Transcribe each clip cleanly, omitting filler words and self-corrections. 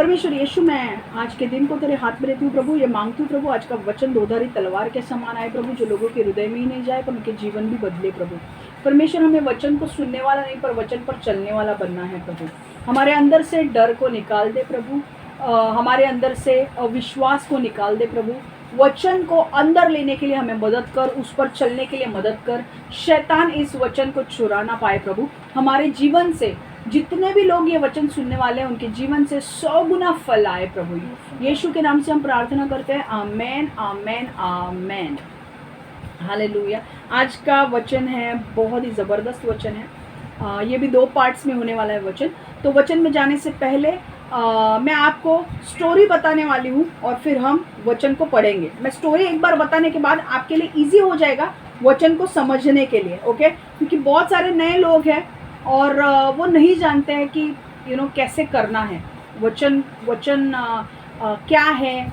परमेश्वर यीशु, मैं आज के दिन को तेरे हाथ में लेती हूँ प्रभु। ये मांगती हूँ प्रभु, आज का वचन दोधारी तलवार के समान आए प्रभु, जो लोगों के हृदय में ही नहीं जाए पर उनके जीवन भी बदले प्रभु। परमेश्वर, हमें वचन को सुनने वाला नहीं पर वचन पर चलने वाला बनना है प्रभु। हमारे अंदर से डर को निकाल दे प्रभु, हमारे अंदर से अविश्वास को निकाल दे प्रभु। वचन को अंदर लेने के लिए हमें मदद कर, उस पर चलने के लिए मदद कर। शैतान इस वचन को चुरा ना पाए प्रभु। हमारे जीवन से जितने भी लोग ये वचन सुनने वाले हैं उनके जीवन से 100 गुना फल आए प्रभु। यीशु के नाम से हम प्रार्थना करते हैं, आमेन आमेन आमेन, हालेलुया। आज का वचन है बहुत ही ज़बरदस्त वचन है। ये भी 2 पार्ट्स में होने वाला है वचन। तो वचन में जाने से पहले मैं आपको स्टोरी बताने वाली हूँ और फिर हम वचन को पढ़ेंगे। मैं स्टोरी एक बार बताने के बाद आपके लिए इजी हो जाएगा वचन को समझने के लिए, ओके। क्योंकि बहुत सारे नए लोग हैं और वो नहीं जानते हैं कि कैसे करना है। वचन क्या है,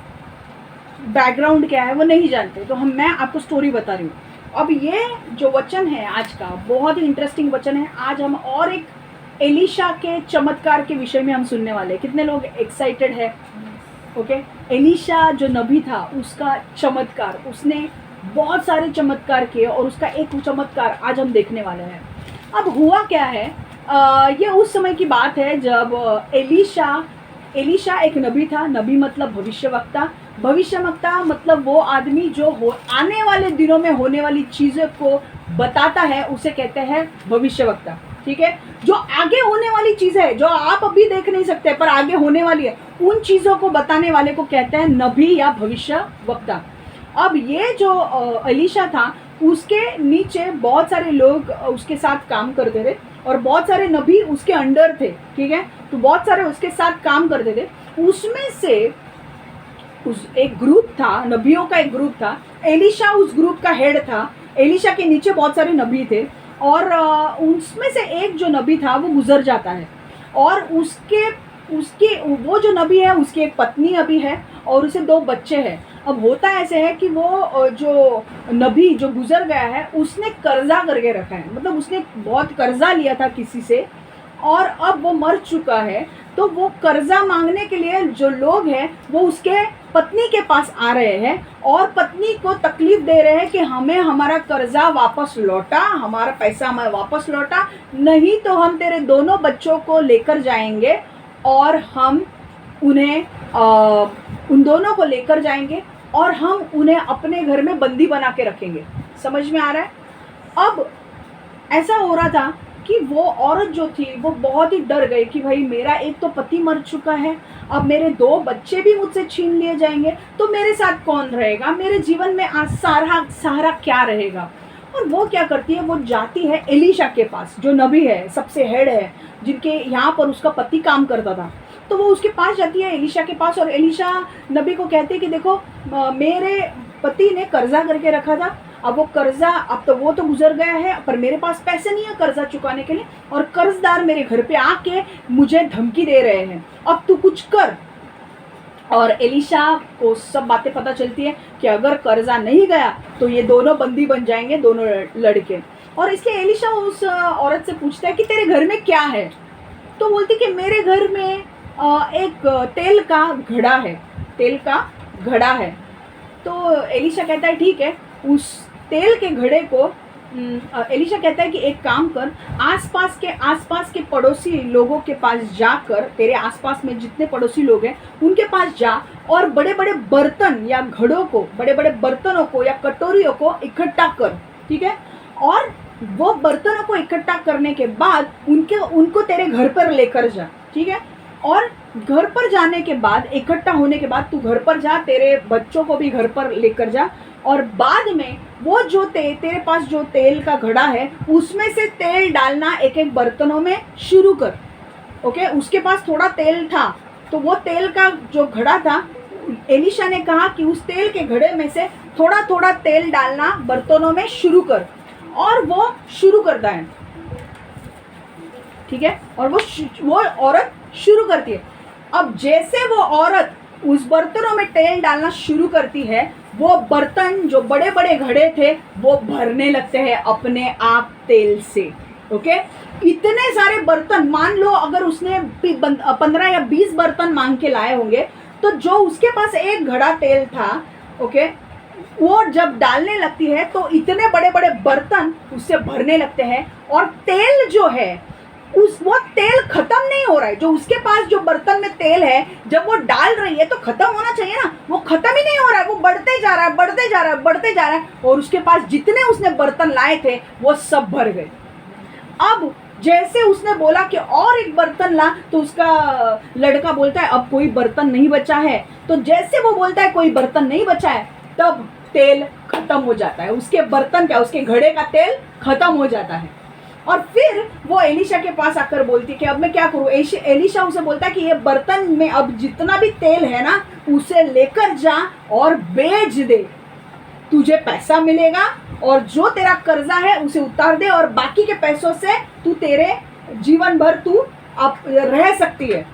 बैकग्राउंड क्या है, वो नहीं जानते। तो मैं आपको स्टोरी बता रही हूँ। अब ये जो वचन है आज का बहुत ही इंटरेस्टिंग वचन है। आज हम और एक एलीशा के चमत्कार के विषय में हम सुनने वाले हैं। कितने लोग एक्साइटेड है? ओके। एलीशा जो नबी था उसका चमत्कार, उसने बहुत सारे चमत्कार किए और उसका एक चमत्कार आज हम देखने वाले हैं। अब हुआ क्या है, ये उस समय की बात है जब एलीशा एक नबी था। नबी मतलब भविष्यवक्ता। भविष्यवक्ता मतलब वो आदमी जो आने वाले दिनों में होने वाली चीज़ों को बताता है, उसे कहते हैं भविष्यवक्ता। ठीक है, जो आगे होने वाली चीज़ है, जो आप अभी देख नहीं सकते पर आगे होने वाली है, उन चीज़ों को बताने वाले को कहते हैं नबी या भविष्यवक्ता। अब ये जो एलीशा था, उसके नीचे बहुत सारे लोग उसके साथ काम करते थे और बहुत सारे नबी उसके अंडर थे। ठीक है, तो बहुत सारे उसके साथ काम करते थे। उसमें से एक ग्रुप था, नबियों का एक ग्रुप था। एलीशा उस ग्रुप का हेड था। एलीशा के नीचे बहुत सारे नबी थे और उसमें से एक जो नबी था वो गुजर जाता है और उसके वो जो नबी है उसकी एक पत्नी अभी है और उसे 2 बच्चे हैं। अब होता ऐसे है कि वो जो नबी जो गुजर गया है उसने कर्जा करके रखा है, मतलब उसने बहुत कर्जा लिया था किसी से और अब वो मर चुका है। तो वो कर्जा मांगने के लिए जो लोग हैं वो उसके पत्नी के पास आ रहे हैं और पत्नी को तकलीफ दे रहे हैं कि हमें हमारा कर्जा वापस लौटा, हमारा पैसा हमें वापस लौटा, नहीं तो हम तेरे दोनों बच्चों को लेकर जाएंगे और हम उन्हें उन दोनों को लेकर जाएंगे और हम उन्हें अपने घर में बंदी बना के रखेंगे। समझ में आ रहा है? अब ऐसा हो रहा था कि वो औरत जो थी वो बहुत ही डर गई कि भाई मेरा एक तो पति मर चुका है, अब मेरे 2 बच्चे भी मुझसे छीन लिए जाएंगे, तो मेरे साथ कौन रहेगा, मेरे जीवन में आज सहारा क्या रहेगा। और वो क्या करती है, वो जाती है एलीशा के पास, जो नबी है, सबसे हेड है, जिनके यहाँ पर उसका पति काम करता था। तो वो उसके पास जाती है, एलीशा के पास, और एलीशा नबी को कहती है कि देखो मेरे पति ने कर्जा करके रखा था, अब वो कर्जा, अब तो वो तो गुजर गया है पर मेरे पास पैसे नहीं है कर्जा चुकाने के लिए और कर्जदार मेरे घर पे आके मुझे धमकी दे रहे हैं, अब तू कुछ कर। और एलीशा को सब बातें पता चलती है कि अगर कर्जा नहीं गया तो ये दोनों बंदी बन जाएंगे, दोनों लड़के। और इसलिए एलीशा उस औरत से पूछता है कि तेरे घर में क्या है। तो बोलती कि मेरे घर में एक तेल का घड़ा है, तेल का घड़ा है। तो एलीशा कहता है ठीक है, उस तेल के घड़े को एलीशा कहता है कि एक काम कर, आसपास के पड़ोसी लोगों के पास जाकर, तेरे आसपास में जितने पड़ोसी लोग हैं उनके पास जा और बड़े बड़े बर्तन या घड़ों को, बड़े बड़े बर्तनों को या कटोरियों को इकट्ठा कर। ठीक है, और वो बर्तनों को इकट्ठा करने के बाद उनको तेरे घर पर लेकर जा। ठीक है, और घर पर जाने के बाद, इकट्ठा होने के बाद तू घर पर जा, तेरे बच्चों को भी घर पर लेकर जा और बाद में वो जो तेरे पास जो तेल का घड़ा है उसमें से तेल डालना एक एक बर्तनों में शुरू कर। ओके, उसके पास थोड़ा तेल था तो वो तेल का जो घड़ा था, एलीशा ने कहा कि उस तेल के घड़े में से थोड़ा थोड़ा तेल डालना बर्तनों में शुरू कर, और वो शुरू करता है। ठीक है, और वो औरत शुरू करती है। अब जैसे वो औरत उस बर्तनों में तेल डालना शुरू करती है, वो बर्तन जो बड़े बड़े घड़े थे वो भरने लगते हैं अपने आप तेल से। ओके इतने सारे बर्तन, मान लो अगर उसने 15 या 20 बर्तन मांग के लाए होंगे, तो जो उसके पास एक घड़ा तेल था, ओके, वो जब डालने लगती है तो इतने बड़े बड़े बर्तन उससे भरने लगते हैं, और तेल जो है वो तेल खत्म नहीं हो रहा है। जो उसके पास जो बर्तन में तेल है, जब वो डाल रही है तो खत्म होना चाहिए ना, वो खत्म ही नहीं हो रहा है, वो बढ़ते जा रहा है, बढ़ते जा रहा है, बढ़ते जा रहा है, और उसके पास जितने उसने बर्तन लाए थे वो सब भर गए। अब जैसे उसने बोला कि और एक बर्तन ला, तो उसका लड़का बोलता है अब कोई बर्तन नहीं बचा है। तो जैसे वो बोलता है कोई बर्तन नहीं बचा है, तब तेल खत्म हो जाता है, उसके बर्तन का, उसके घड़े का तेल खत्म हो जाता है। और फिर वो एलिशा के पास आकर बोलती है कि अब मैं क्या करूं। एलिशा उसे बोलता है कि ये बर्तन में अब जितना भी तेल है ना, उसे लेकर जा और बेच दे, तुझे पैसा मिलेगा, और जो तेरा कर्जा है उसे उतार दे, और बाकी के पैसों से तू तेरे जीवन भर तू अब रह सकती है।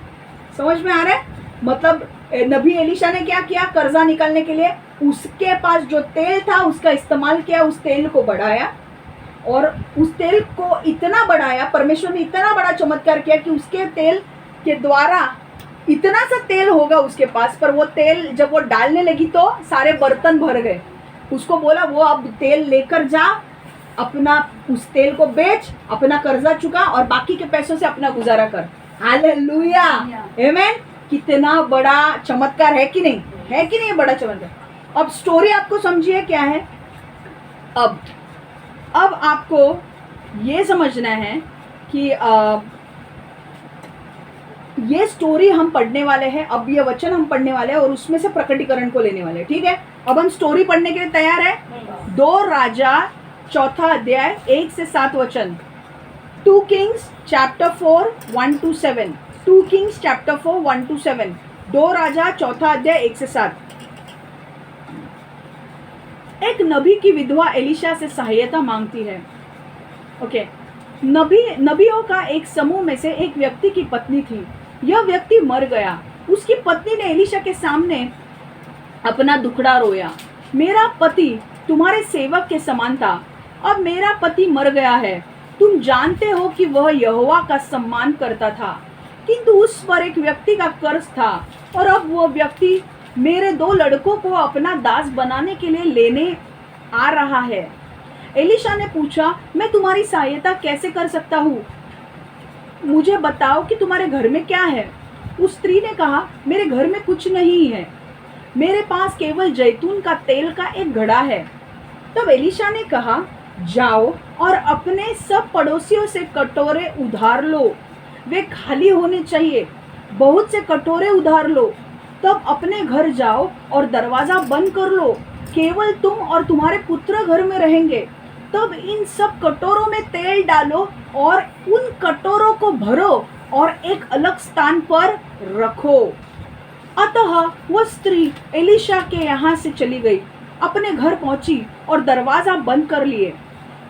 समझ में आ रहा है? मतलब नबी एलिशा ने क्या किया, कर्जा निकालने के लिए उसके पास जो तेल था उसका इस्तेमाल किया, उस तेल को बढ़ाया, और उस तेल को इतना बढ़ाया, परमेश्वर ने इतना बड़ा चमत्कार किया कि उसके तेल के द्वारा इतना सा तेल होगा उसके पास, पर वो तेल जब वो डालने लगी तो सारे बर्तन भर गए। उसको बोला वो अब तेल लेकर जा, अपना उस तेल को बेच, अपना कर्जा चुका, और बाकी के पैसों से अपना गुजारा कर। हालेलुया, आमेन। कितना बड़ा चमत्कार है कि नहीं, है कि नहीं बड़ा चमत्कार। अब स्टोरी आपको समझिए क्या है। अब आपको ये समझना है कि ये स्टोरी हम पढ़ने वाले हैं, अब ये वचन हम पढ़ने वाले हैं, और उसमें से प्रकटीकरण को लेने वाले हैं। ठीक है, अब हम स्टोरी पढ़ने के लिए तैयार है। 2 राजा 4 अध्याय 1 से 7 वचन। 2 Kings chapter 4 1 to 7। 2 Kings chapter 4 1 to 7। 2 राजा 4 अध्याय 1 से 7। एक नबी की विधवा एलिशा से सहायता मांगती है। ओके, नबियों का एक समूह में से एक व्यक्ति की पत्नी थी। यह व्यक्ति मर गया। उसकी पत्नी ने एलिशा के सामने अपना दुखड़ा रोया। मेरा पति तुम्हारे सेवक के समान था, अब मेरा पति मर गया है। तुम जानते हो कि वह यहोवा का सम्मान करता था, किंतु उस पर एक व्यक्ति का कर्ज था, और अब वह व्यक्ति मेरे 2 लड़कों को अपना दास बनाने के लिए लेने आ रहा है। एलिशा ने पूछा, मैं तुम्हारी सहायता कैसे कर सकता हूँ? मुझे बताओ कि तुम्हारे घर में क्या है। उस स्त्री ने कहा, मेरे घर में कुछ नहीं है, मेरे पास केवल जैतून का तेल का एक घड़ा है। तब एलिशा ने कहा, जाओ और अपने सब पड़ोसियों से कटोरे उधार लो, वे खाली होने चाहिए, बहुत से कटोरे उधार लो। तब अपने घर जाओ और दरवाजा बंद कर लो, केवल तुम और तुम्हारे पुत्र घर में रहेंगे। तब इन सब कटोरों में तेल डालो और उन कटोरों को भरो और एक अलग स्थान पर रखो। अतः वह स्त्री एलिशा के यहाँ से चली गई, अपने घर पहुंची और दरवाजा बंद कर लिए।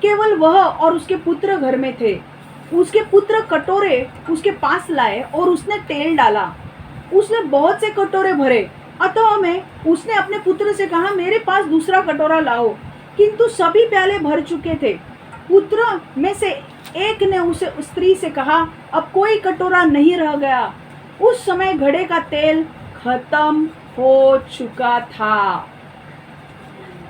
केवल वह और उसके पुत्र घर में थे। उसके पुत्र कटोरे उसके पास लाए और उसने तेल डाला। उसने बहुत से कटोरे भरे। अतः उसने अपने पुत्र से कहा, मेरे पास दूसरा कटोरा लाओ, किंतु सभी प्याले भर चुके थे। पुत्र में से एक ने उसे स्त्री से कहा, अब कोई कटोरा नहीं रह गया। उस समय घड़े का तेल खत्म हो चुका था।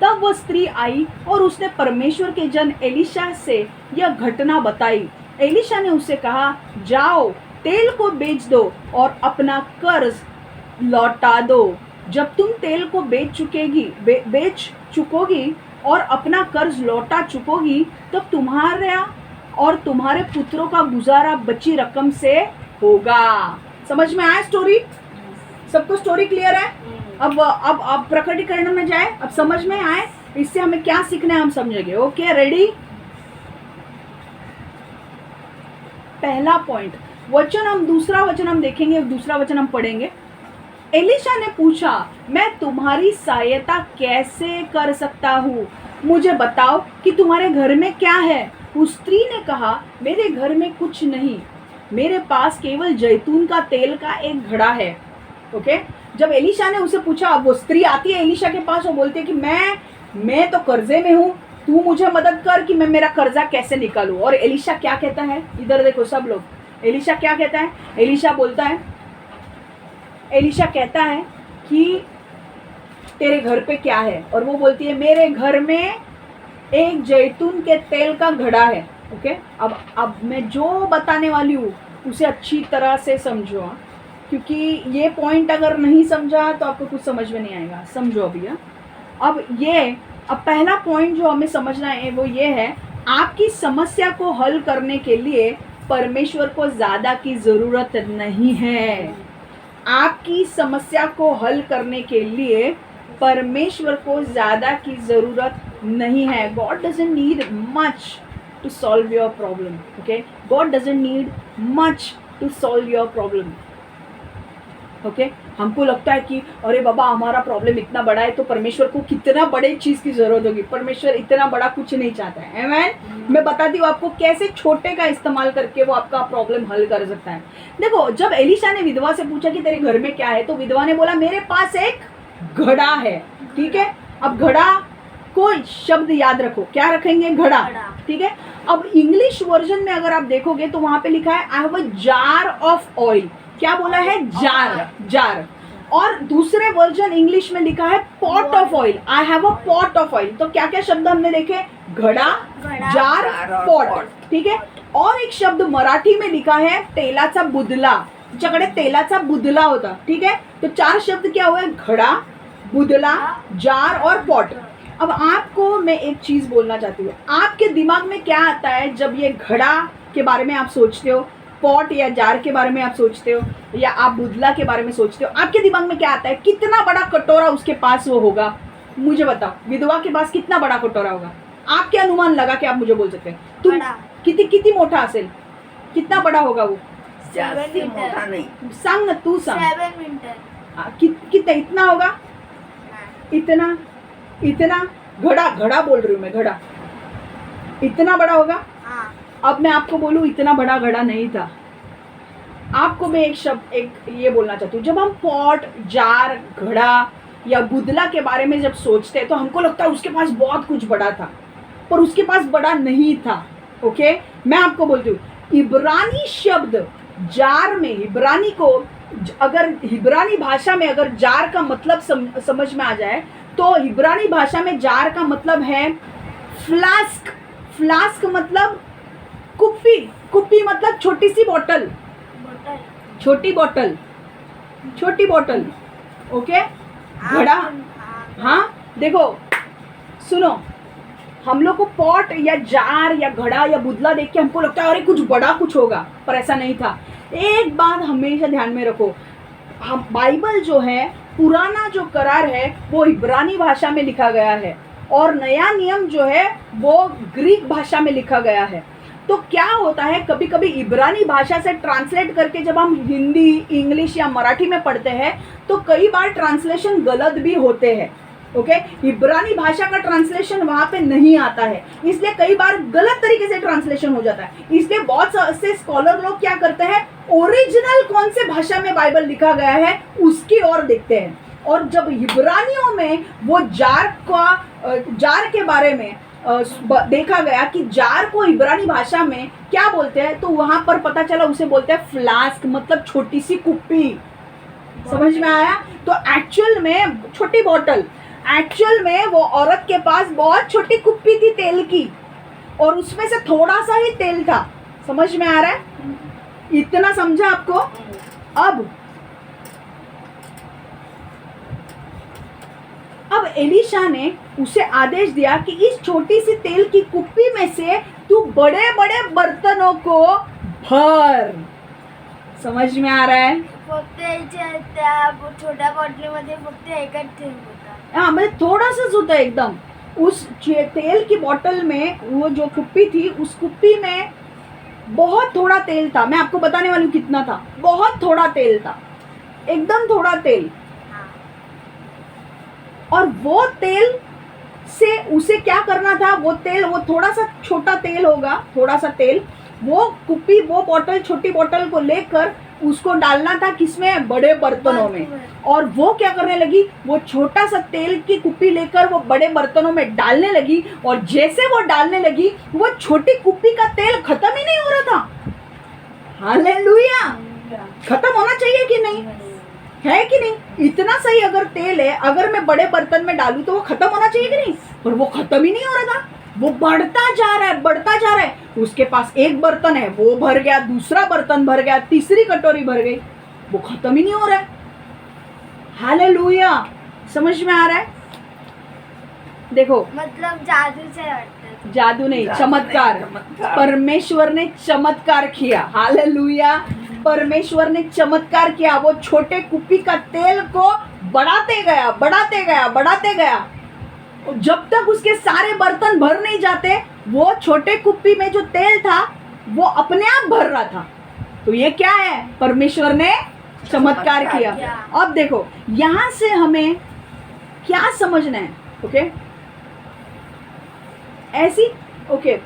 तब वह स्त्री आई और उसने परमेश्वर के जन एलिशा से यह घटना बताई। एलिशा ने उससे कहा, जाओ तेल को बेच दो और अपना कर्ज लौटा दो। जब तुम तेल को बेच चुकोगी और अपना कर्ज लौटा चुकोगी, तब तुम्हारा और तुम्हारे पुत्रों का गुजारा बची रकम से होगा। समझ में आया स्टोरी? सबको स्टोरी क्लियर है? अब प्रकटीकरण में जाए, अब समझ में आए इससे हमें क्या सीखना है, हम समझेंगे। Okay, ready? पहला पॉइंट, दूसरा वचन हम देखेंगे, दूसरा वचन हम पढ़ेंगे। एलिशा ने पूछा, मैं तुम्हारी सहायता कैसे कर सकता हूँ? मुझे बताओ कि तुम्हारे घर में क्या है। उस स्त्री ने कहा, मेरे घर में कुछ नहीं, मेरे पास केवल जैतून का तेल का एक घड़ा है। ओके, जब एलिशा ने उसे पूछा, अब वो स्त्री आती है एलिशा के पास और बोलती है कि मैं तो कर्जे में हूँ, तू मुझे मदद कर कि मैं मेरा कर्जा कैसे निकालूं। और एलिशा क्या कहता है, इधर देखो सब लोग, एलिशा क्या कहता है, एलिशा कहता है कि तेरे घर पे क्या है, और वो बोलती है मेरे घर में एक जैतून के तेल का घड़ा है। ओके, अब मैं जो बताने वाली हूँ उसे अच्छी तरह से समझो, क्योंकि ये पॉइंट अगर नहीं समझा तो आपको कुछ समझ में नहीं आएगा। समझो अभी। अब पहला पॉइंट जो हमें समझना है वो ये है, आपकी समस्या को हल करने के लिए परमेश्वर को ज़्यादा की ज़रूरत नहीं है। आपकी समस्या को हल करने के लिए परमेश्वर को ज़्यादा की ज़रूरत नहीं है। God doesn't need much to solve your problem. Okay, God doesn't need much to solve your problem. Okay, हमको लगता है कि अरे बाबा हमारा प्रॉब्लम इतना बड़ा है तो परमेश्वर को कितना बड़े चीज़ की ज़रूरत होगी। परमेश्वर इतना बड़ा कुछ नहीं चाहता है। आमीन। मैं बताती हूँ आपको कैसे छोटे का इस्तेमाल करके वो आपका प्रॉब्लम हल कर सकता है। देखो, जब एलिशा ने विधवा से पूछा कि तेरे घर में क्या है, तो विधवा ने बोला मेरे पास एक घड़ा है। ठीक है, अब घड़ा को शब्द याद रखो, क्या रखेंगे, घड़ा। ठीक है, अब इंग्लिश वर्जन में अगर आप देखोगे तो वहां पे लिखा है I have a jar of oil. क्या बोला है, जार। और दूसरे वर्जन इंग्लिश में लिखा है pot of oil, I have a pot of oil. तो क्या क्या शब्द हमने देखे, घड़ा, जार, पॉट। ठीक है, और एक शब्द मराठी में लिखा है तेलाचा बुदला, तुमच्याकडे तेलाचा बुदला होता। ठीक है, तो 4 शब्द क्या हुए, घड़ा, बुदला, जार और पॉट। अब आपको मैं एक चीज़ बोलना चाहती हूँ, आपके दिमाग में क्या आता है जब ये घड़ा के बारे में आप सोचते हो, पॉट या जार के बारे में आप सोचते हो, या आप बुदला के बारे में सोचते हो, आपके दिमाग में क्या आता है, कितना बड़ा कटोरा उसके पास वो होगा, मुझे बताओ। विधवा के पास कितना बड़ा कटोरा होगा, आपके अनुमान लगा के आप मुझे बोल सकते हैं। तुम किती मोठा असेल, कितना बड़ा होगा वो, मोठा नहीं, सांग ना, तू सांग। 7 मीटर। कितना, इतना होगा, इतना घड़ा बोल रही हूँ मैं, घड़ा इतना बड़ा होगा। हाँ। अब मैं आपको बोलूँ इतना बड़ा घड़ा नहीं था। आपको मैं एक ये बोलना चाहती हूँ, जब हम पॉट, जार, घड़ा या बुदला के बारे में जब सोचते हैं तो हमको लगता है उसके पास बहुत कुछ बड़ा था, पर उसके पास बड़ा नहीं था। ओके, मैं आपको बोलती हूँ, इब्रानी शब्द जार में, इब्रानी को अगर इब्रानी भाषा में अगर जार का मतलब समझ में आ जाए तो इब्रानी भाषा में जार का मतलब है फ्लास्क। फ्लास्क मतलब कुप्पी मतलब छोटी सी बोतल, छोटी बोतल। ओके, घड़ा। हाँ, देखो सुनो, हम लोग को पॉट या जार या घड़ा या बुदला देख के हमको लगता है अरे कुछ बड़ा कुछ होगा, पर ऐसा नहीं था। एक बात हमेशा ध्यान में रखो, हम बाइबल जो है, पुराना जो करार है वो इब्रानी भाषा में लिखा गया है और नया नियम जो है वो ग्रीक भाषा में लिखा गया है। तो क्या होता है, कभी कभी इब्रानी भाषा से ट्रांसलेट करके जब हम हिंदी, इंग्लिश या मराठी में पढ़ते हैं तो कई बार ट्रांसलेशन गलत भी होते हैं। ओके, इब्रानी भाषा का ट्रांसलेशन वहाँ पे नहीं आता है, इसलिए कई बार गलत तरीके से ट्रांसलेशन हो जाता है। इसलिए बहुत से स्कॉलर लोग क्या करते हैं, ओरिजिनल कौन से भाषा में बाइबल लिखा गया है उसकी ओर देखते हैं। और जब इब्रानियों में वो जार के बारे में देखा गया कि जार को इब्रानी भाषा में क्या बोलते हैं, तो वहां पर पता चला उसे बोलते हैं फ्लास्क, मतलब छोटी सी कुप्पी। समझ में आया? तो एक्चुअल में छोटी बोतल, एक्चुअल में वो औरत के पास बहुत छोटी कुप्पी थी तेल की और उसमें से थोड़ा सा ही तेल था। समझ में आ रहा है? इतना समझा आपको? अब एलिशा ने उसे आदेश दिया कि इस छोटी सी तेल की कुप्पी में से तू बड़े बड़े बर्तनों को भर। समझ में आ रहा है? फक्त त्या छोट्या बॉटलीमध्ये फक्त एकच तेल होता। हाँ, मतलब थोड़ा सा होता है एकदम। उस तेल की बोतल में, वो जो कुप्पी थी उस कुप्पी में बहुत थोड़ा तेल था। मैं आपको बताने वाली हूँ कितना था। बहुत थोड़ा तेल था, एकदम थोड़ा तेल। और वो तेल से उसे क्या करना था, वो तेल, वो थोड़ा सा छोटा तेल होगा, थोड़ा सा तेल, वो कुप्पी, वो बोतल, छोटी बोतल को लेकर उसको डालना था किसमें, बड़े बर्तनों में। और वो क्या करने लगी, वो छोटा सा तेल की कुप्पी लेकर वो बड़े बर्तनों में डालने लगी। और जैसे वो डालने लगी, वो छोटी कुप्पी का तेल खत्म ही नहीं हो रहा था। हालेलुया। खत्म होना चाहिए कि नहीं, है कि नहीं? इतना सही अगर तेल है, अगर मैं बड़े बर्तन में डालूं तो वो खत्म होना चाहिए कि नहीं, पर वो खत्म ही नहीं हो रहा था। वो बढ़ता जा रहा है, बढ़ता जा रहा है। उसके पास एक बर्तन है, वो भर गया, दूसरा बर्तन भर गया, तीसरी कटोरी भर गई, वो खत्म ही नहीं हो रहा है। हालेलुया। समझ में आ रहा है? देखो, मतलब जादू से होता है। जादू नहीं, चमत्कार। परमेश्वर ने चमत्कार किया। हालेलुया। परमेश्वर ने चमत्कार किया। वो छोटे कुप्पी का तेल को बढ़ाते गया, बढ़ाते गया, बढ़ाते गया। जब तक उसके सारे बर्तन भर नहीं जाते, वो छोटे कुप्पी में जो तेल था वो अपने आप भर रहा था। तो ये क्या है, परमेश्वर ने चमत्कार किया। अब देखो, यहां से हमें क्या समझना है, ओके? ऐसी, ओके।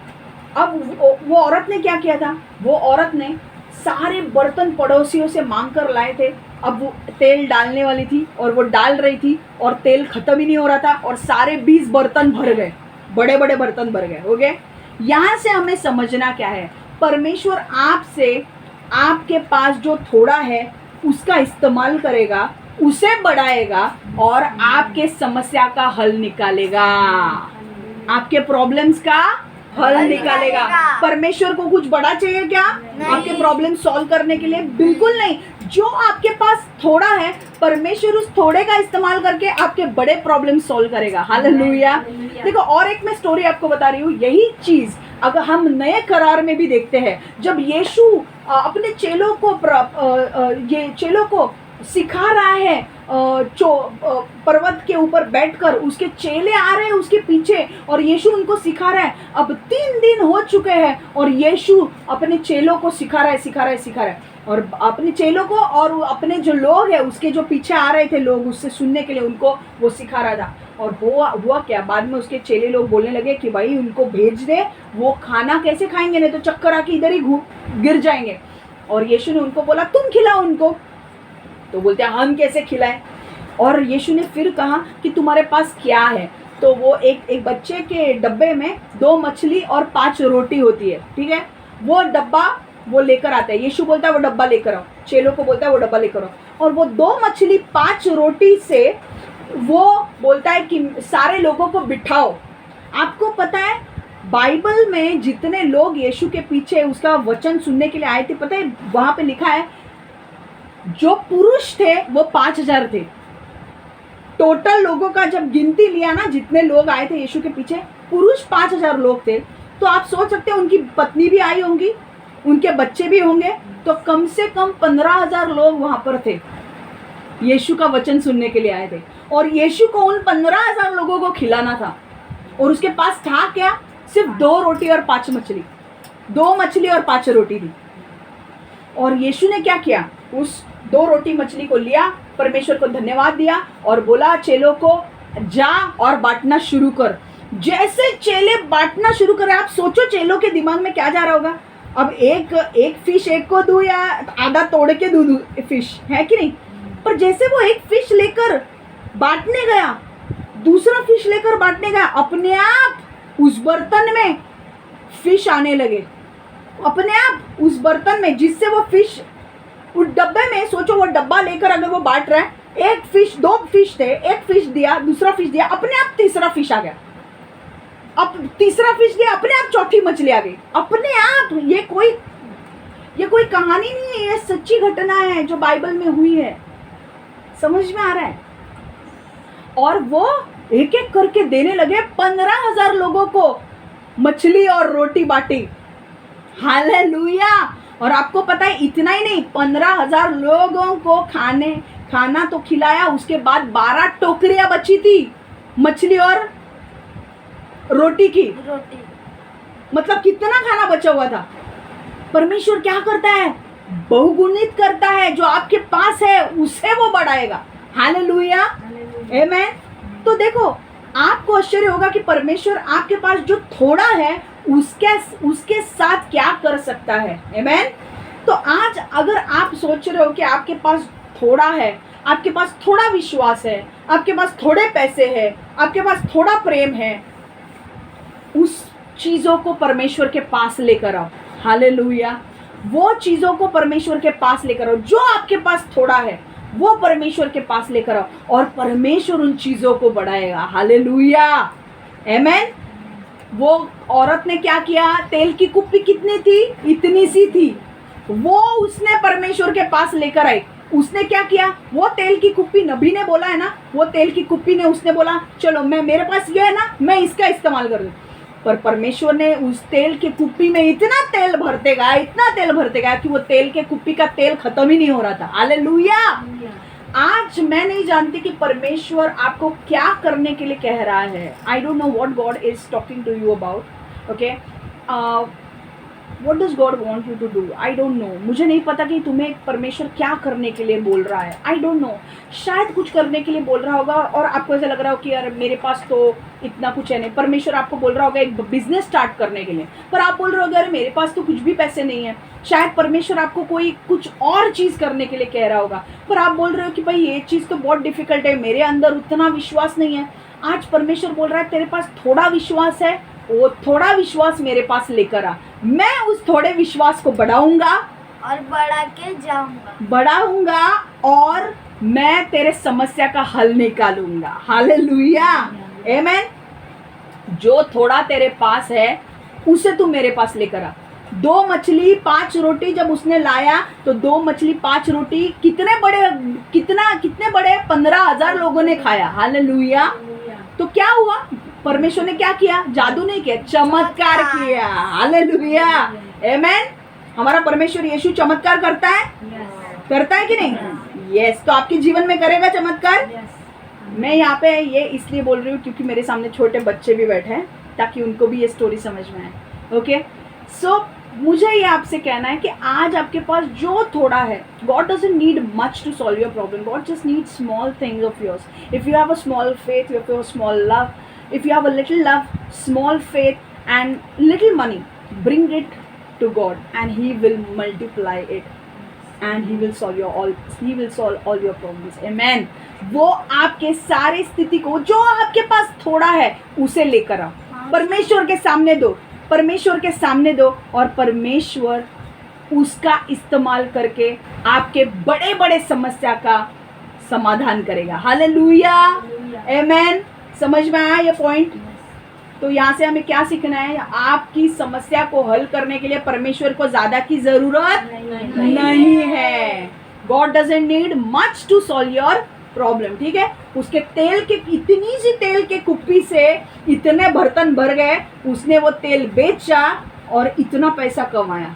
अब वो औरत ने क्या किया था, वो औरत ने सारे बर्तन पड़ोसियों से मांग कर लाए थे। अब वो तेल डालने वाली थी और वो डाल रही थी और तेल खत्म ही नहीं हो रहा था और सारे 20 बर्तन भर गए, बड़े बड़े बर्तन भर गए, हो गए। यहाँ से हमें समझना क्या है, परमेश्वर आपसे, आपके पास जो थोड़ा है उसका इस्तेमाल करेगा, उसे बढ़ाएगा और आपके समस्या का हल निकालेगा, आपके प्रॉब्लम्स का हल निकालेगा। परमेश्वर को कुछ बड़ा चाहिए क्या आपके प्रॉब्लम सॉल्व करने के लिए? बिल्कुल नहीं। जो आपके पास थोड़ा है, परमेश्वर उस थोड़े का इस्तेमाल करके आपके बड़े प्रॉब्लम सॉल्व करेगा। हालेलुया। देखो, और एक मैं स्टोरी आपको बता रही हूँ। यही चीज अगर हम नए करार में भी देखते हैं, जब यीशु अपने चेलों को सिखा रहा है, पर्वत के ऊपर बैठकर उसके चेले आ रहे हैं उसके पीछे और यीशु उनको सिखा रहा है। अब 3 दिन हो चुके हैं और यीशु अपने चेलों को सिखा रहा है और अपने चेलों को और अपने जो लोग हैं उसके जो पीछे आ रहे थे लोग उससे सुनने के लिए, उनको वो सिखा रहा था। और हुआ क्या, बाद में उसके चेले लोग बोलने लगे कि भाई उनको भेज दे, वो खाना कैसे खाएंगे, नहीं तो चक्कर आके इधर ही गिर जाएंगे। और यीशु ने उनको बोला तुम खिलाओ उनको। तो बोलते हैं हम कैसे खिलाएं? और यीशु ने फिर कहा कि तुम्हारे पास क्या है? तो वो एक बच्चे के डब्बे में 2 मछली और 5 रोटी होती है, ठीक है? वो डब्बा वो लेकर आता है। यीशु बोलता है वो डब्बा लेकर आओ, चेलों को बोलता है वो डब्बा लेकर आओ। और वो 2 मछली 5 रोटी से वो बोलता है कि सारे लोगों को बिठाओ। आपको पता है बाइबल में जितने लोग यीशु के पीछे उसका वचन सुनने के लिए आए थे, पता है वहां पे लिखा है जो पुरुष थे वो 5000 थे। टोटल लोगों का जब गिनती लिया ना, जितने लोग आए थे यीशु के पीछे, पुरुष 5000 लोग थे। तो आप सोच सकते हैं उनकी पत्नी भी आई होंगी, उनके बच्चे भी होंगे, तो कम से कम 15,000 लोग वहां पर थे, यीशु का वचन सुनने के लिए आए थे। और यीशु को उन 15,000 लोगों को खिलाना था और उसके पास था क्या, सिर्फ 2 रोटी और 5 मछली, 2 मछली और 5 रोटी थी। और यीशु ने क्या किया, उस 2 रोटी मछली को लिया, परमेश्वर को धन्यवाद दिया और बोला चेलों को जा और बांटना शुरू कर। जैसे चेले बांटना शुरू करे, आप सोचो चेलों के दिमाग में क्या जा रहा होगा। अब एक फिश एक को दूं या आधा तोड़ के दूं फिश, है कि नहीं? पर जैसे वो एक फिश लेकर बांटने गया, दूसरा फिश लेकर बांटने गया, अपने आप उस बर्तन में फिश आने लगे, अपने आप उस बर्तन में, जिससे वो फिश उस डब्बे में, सोचो वो डब्बा लेकर अगर वो बांट रहा है, एक फिश 2 फिश थे, एक फिश दिया, दूसरा फिश दिया, अपने आप तीसरा फिश आ गया, अब तीसरा फिश दिया, अपने आप चौथी मछली आ गई, अपने आप। ये कोई कहानी नहीं है, ये सच्ची घटना है जो बाइबल में हुई है। समझ में आ रहा है? और वो एक एक करके देने लगे, 15,000 लोगों को मछली और रोटी बांटी। हालेलुया। और आपको पता है इतना ही नहीं, 15,000 लोगों को खाना तो खिलाया, उसके बाद 12 टोकरियां बची थी मछली और रोटी की। मतलब कितना खाना बचा हुआ था। परमेश्वर क्या करता है, बहुगुणित करता है, जो आपके पास है उसे वो बढ़ाएगा। हालेलुया, आमेन। तो देखो, आपको आश्चर्य होगा कि परमेश्वर आपके पास जो थोड़ा है उसके साथ क्या कर सकता है। आमेन। तो आज अगर आप सोच रहे हो कि आपके पास थोड़ा है, आपके पास थोड़ा विश्वास है, आपके पास थोड़े पैसे हैं, आपके पास थोड़ा प्रेम है, उस चीज़ों को परमेश्वर के पास लेकर आओ। हालेलुया। वो चीज़ों को परमेश्वर के पास लेकर आओ। जो आपके पास थोड़ा है वो परमेश्वर के पास लेकर आओ और परमेश्वर उन चीज़ों को बढ़ाएगा। हालेलुया, आमेन। वो औरत ने क्या किया? तेल की कुप्पी कितनी थी? इतनी सी थी। वो उसने परमेश्वर के पास लेकर आई। उसने क्या किया? वो तेल की कुप्पी, नबी ने बोला है ना, वो तेल की कुप्पी ने उसने बोला चलो मैं, मेरे पास ये है ना, मैं इसका इस्तेमाल कर दूँ। पर परमेश्वर ने उस तेल के कुप्पी में इतना तेल भरते गया, इतना तेल भरते गया कि वो तेल के कुप्पी का तेल खत्म ही नहीं हो रहा था। हालेलुया। आज मैं नहीं जानती कि परमेश्वर आपको क्या करने के लिए कह रहा है। I don't know what God is talking to you about. Okay, what does God want you to do? I don't know. मुझे नहीं पता कि तुम्हें परमेश्वर क्या करने के लिए बोल रहा है। I don't no. शायद कुछ करने के लिए बोल रहा होगा और आपको ऐसा लग रहा हो कि यार मेरे पास तो इतना कुछ है नहीं। परमेश्वर आपको बोल रहा होगा एक बिजनेस स्टार्ट करने के लिए, पर आप बोल रहे होगे अरे मेरे पास तो कुछ भी पैसे नहीं है। शायद परमेश्वर आपको कोई कुछ और चीज़ करने के लिए कह रहा होगा, पर आप बोल रहे हो कि भाई ये चीज़ तो बहुत डिफिकल्ट है, मेरे अंदर उतना विश्वास नहीं है। आज परमेश्वर बोल रहा है तेरे पास थोड़ा विश्वास है, वो थोड़ा विश्वास मेरे पास लेकर आ। मैं उस थोड़े विश्वास को बढ़ाऊंगा और बढ़ाऊंगा और मैं तेरे समस्या का हल निकालूंगा। हालेलुया, आमेन। जो थोड़ा तेरे पास है उसे तू मेरे पास लेकर आ। 2 मछली 5 रोटी जब उसने लाया तो 2 मछली 5 रोटी कितने बड़े 15,000 लोगों ने खाया। हालेलुया। तो क्या हुआ? परमेश्वर ने क्या किया? जादू नहीं किया, चमत्कार किया। हालेलुया, आमेन। हमारा परमेश्वर यीशु चमत्कार करता है, करता है कि नहीं? यस। तो आपके जीवन में करेगा चमत्कार। मैं यहाँ पे ये इसलिए बोल रही हूँ क्योंकि मेरे सामने छोटे बच्चे भी बैठे हैं ताकि उनको भी ये स्टोरी समझ में आए। ओके, सो मुझे ये आपसे कहना है कि आज आपके पास जो थोड़ा है, God doesn't need much to solve your problem. God just need small things of yours. If you have a small faith, if you have small love, if you have a little love, small faith and little money, bring it to God and he will multiply it and he will solve all your problems. Amen. वो आपके सारे स्थिति को, जो आपके पास थोड़ा है उसे लेकर आओ, परमेश्वर के सामने दो, परमेश्वर के सामने दो और परमेश्वर उसका इस्तेमाल करके आपके बड़े बड़े समस्या का समाधान करेगा। हालेलुया, आमेन। समझ में आया ये पॉइंट? तो यहाँ से हमें क्या सीखना है? आपकी समस्या को हल करने के लिए परमेश्वर को ज्यादा की जरूरत नहीं है। God doesn't need much to solve your problem. ठीक है, उसके तेल के, इतनी सी तेल के कुप्पी से इतने बर्तन भर गए, उसने वो तेल बेचा और इतना पैसा कमाया।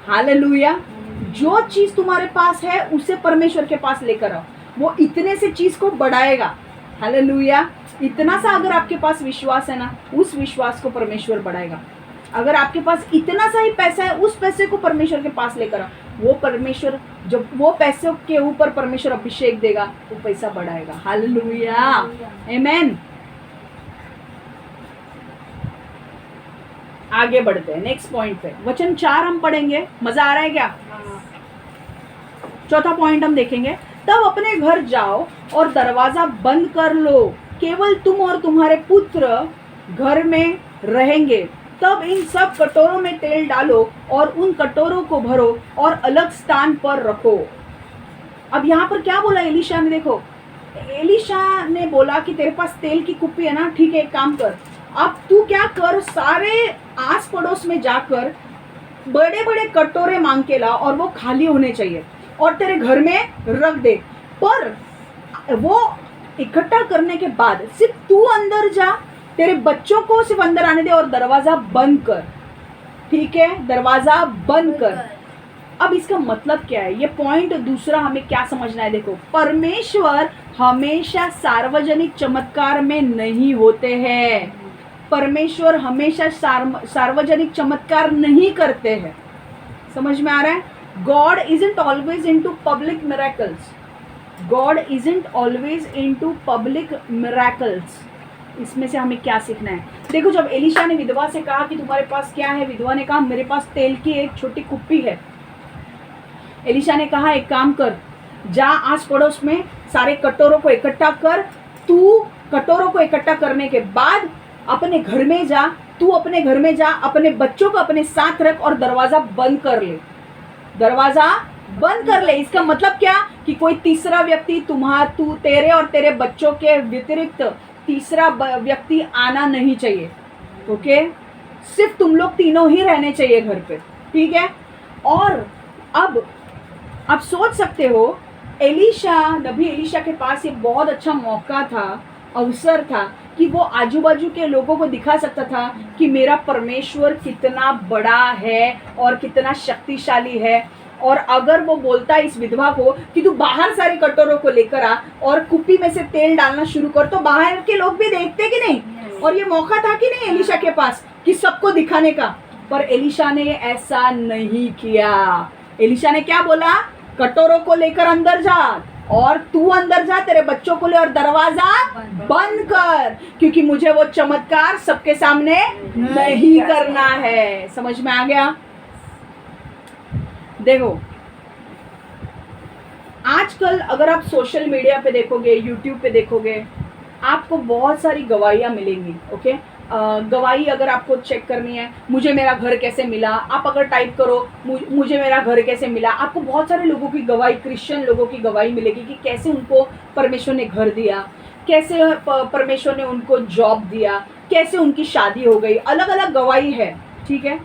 हालेलुया। जो चीज तुम्हारे पास है उसे परमेश्वर के पास लेकर आओ, वो इतने से चीज को बढ़ाएगा। हालेलुया। इतना सा अगर आपके पास विश्वास है ना, उस विश्वास को परमेश्वर बढ़ाएगा। अगर आपके पास इतना सा ही पैसा है, उस पैसे को परमेश्वर के पास लेकर आओ, वो परमेश्वर, जब वो पैसे के ऊपर परमेश्वर अभिषेक देगा, वो पैसा बढ़ाएगा। हालेलुया, आमेन। आगे बढ़ते हैं नेक्स्ट पॉइंट पे। वचन 4 हम पढ़ेंगे। मजा आ रहा है क्या? चौथा पॉइंट हम देखेंगे। तब अपने घर जाओ और दरवाजा बंद कर लो, केवल तुम और तुम्हारे पुत्र घर में रहेंगे। तब इन सब कटोरों में तेल डालो और उन कटोरों को भरो और अलग स्थान पर रखो। अब यहाँ पर क्या बोला एलीशा ने? देखो, एलीशा ने बोला कि तेरे पास तेल की कुप्पी है ना, ठीक है, एक काम कर, अब तू क्या कर, सारे आस पड़ोस में जाकर बड़े बड़े कटोरे मांग के ला और वो खाली होने चाहिए और तेरे घर में रख दे। पर वो इकट्ठा करने के बाद सिर्फ तू अंदर जा, तेरे बच्चों को सिर्फ अंदर आने दे और दरवाजा बंद कर। ठीक है, दरवाजा बंद कर। अब इसका मतलब क्या है? ये पॉइंट दूसरा हमें क्या समझना है? देखो, परमेश्वर हमेशा सार्वजनिक चमत्कार में नहीं होते हैं। परमेश्वर हमेशा सार्वजनिक चमत्कार नहीं करते हैं। समझ में आ रहा है? God isn't always into public miracles. God isn't always into public miracles. इसमें से हमें क्या सीखना है? देखो, जब एलीशा ने विधवा से कहा कि तुम्हारे पास क्या है, विधवा ने कहा मेरे पास तेल की एक छोटी कुप्पी है, एलिशा ने कहा एक काम कर, जा आस पड़ोस में सारे कटोरों को इकट्ठा कर, तू कटोरों को इकट्ठा करने के बाद अपने घर में जा, तू अपने घर में जा, अपने बच्चों को अपने साथ रख और दरवाजा बंद कर ले, दरवाजा बंद कर ले। इसका मतलब क्या कि कोई तीसरा व्यक्ति तू तेरे और तेरे बच्चों के व्यतिरिक्त तीसरा व्यक्ति आना नहीं चाहिए। ओके, सिर्फ तुम लोग तीनों ही रहने चाहिए घर पे, ठीक है। और अब आप सोच सकते हो नबी एलिशा के पास ये बहुत अच्छा मौका था, अवसर था कि वो आजू बाजू के लोगों को दिखा सकता था कि मेरा परमेश्वर कितना बड़ा है और कितना शक्तिशाली है। और अगर वो बोलता इस विधवा को कि तू बाहर सारे कटोरों को लेकर आ और कुप्पी में से तेल डालना शुरू कर, तो बाहर के लोग भी देखते कि नहीं। और ये मौका था कि नहीं एलिशा के पास कि सबको दिखाने का, पर एलिशा ने ऐसा नहीं किया। एलिशा ने क्या बोला, कटोरों को लेकर अंदर जा और तू अंदर जा, तेरे बच्चों को ले और दरवाजा बंद कर, क्योंकि मुझे वो चमत्कार सबके सामने नहीं करना है। समझ में आ गया? देखो, आजकल अगर आप सोशल मीडिया पे देखोगे, यूट्यूब पे देखोगे, आपको बहुत सारी गवाहियां मिलेंगी। ओके, गवाही अगर आपको चेक करनी है, मुझे मेरा घर कैसे मिला, आप अगर टाइप करो मुझे मेरा घर कैसे मिला, आपको बहुत सारे लोगों की गवाही, क्रिश्चियन लोगों की गवाही मिलेगी कि कैसे उनको परमेश्वर ने घर दिया, कैसे परमेश्वर ने उनको जॉब दिया, कैसे उनकी शादी हो गई। अलग अलग गवाही है, ठीक है।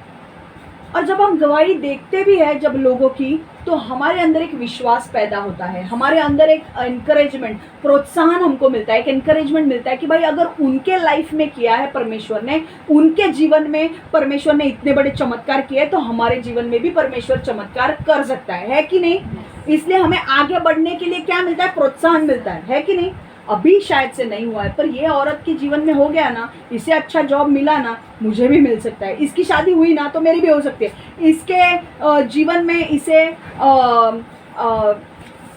और जब हम गवाही देखते भी है जब लोगों की, तो हमारे अंदर एक विश्वास पैदा होता है, हमारे अंदर एक एनकरेजमेंट, प्रोत्साहन हमको मिलता है, एक एनकरेजमेंट मिलता है कि भाई अगर उनके लाइफ में किया है परमेश्वर ने, उनके जीवन में परमेश्वर ने इतने बड़े चमत्कार किए, तो हमारे जीवन में भी परमेश्वर चमत्कार कर सकता है कि नहीं। इसलिए हमें आगे बढ़ने के लिए क्या मिलता है, प्रोत्साहन मिलता है कि नहीं। अभी शायद से नहीं हुआ है, पर ये औरत के जीवन में हो गया ना, इसे अच्छा जॉब मिला ना, मुझे भी मिल सकता है। इसकी शादी हुई ना, तो मेरी भी हो सकती है। इसके जीवन में इसे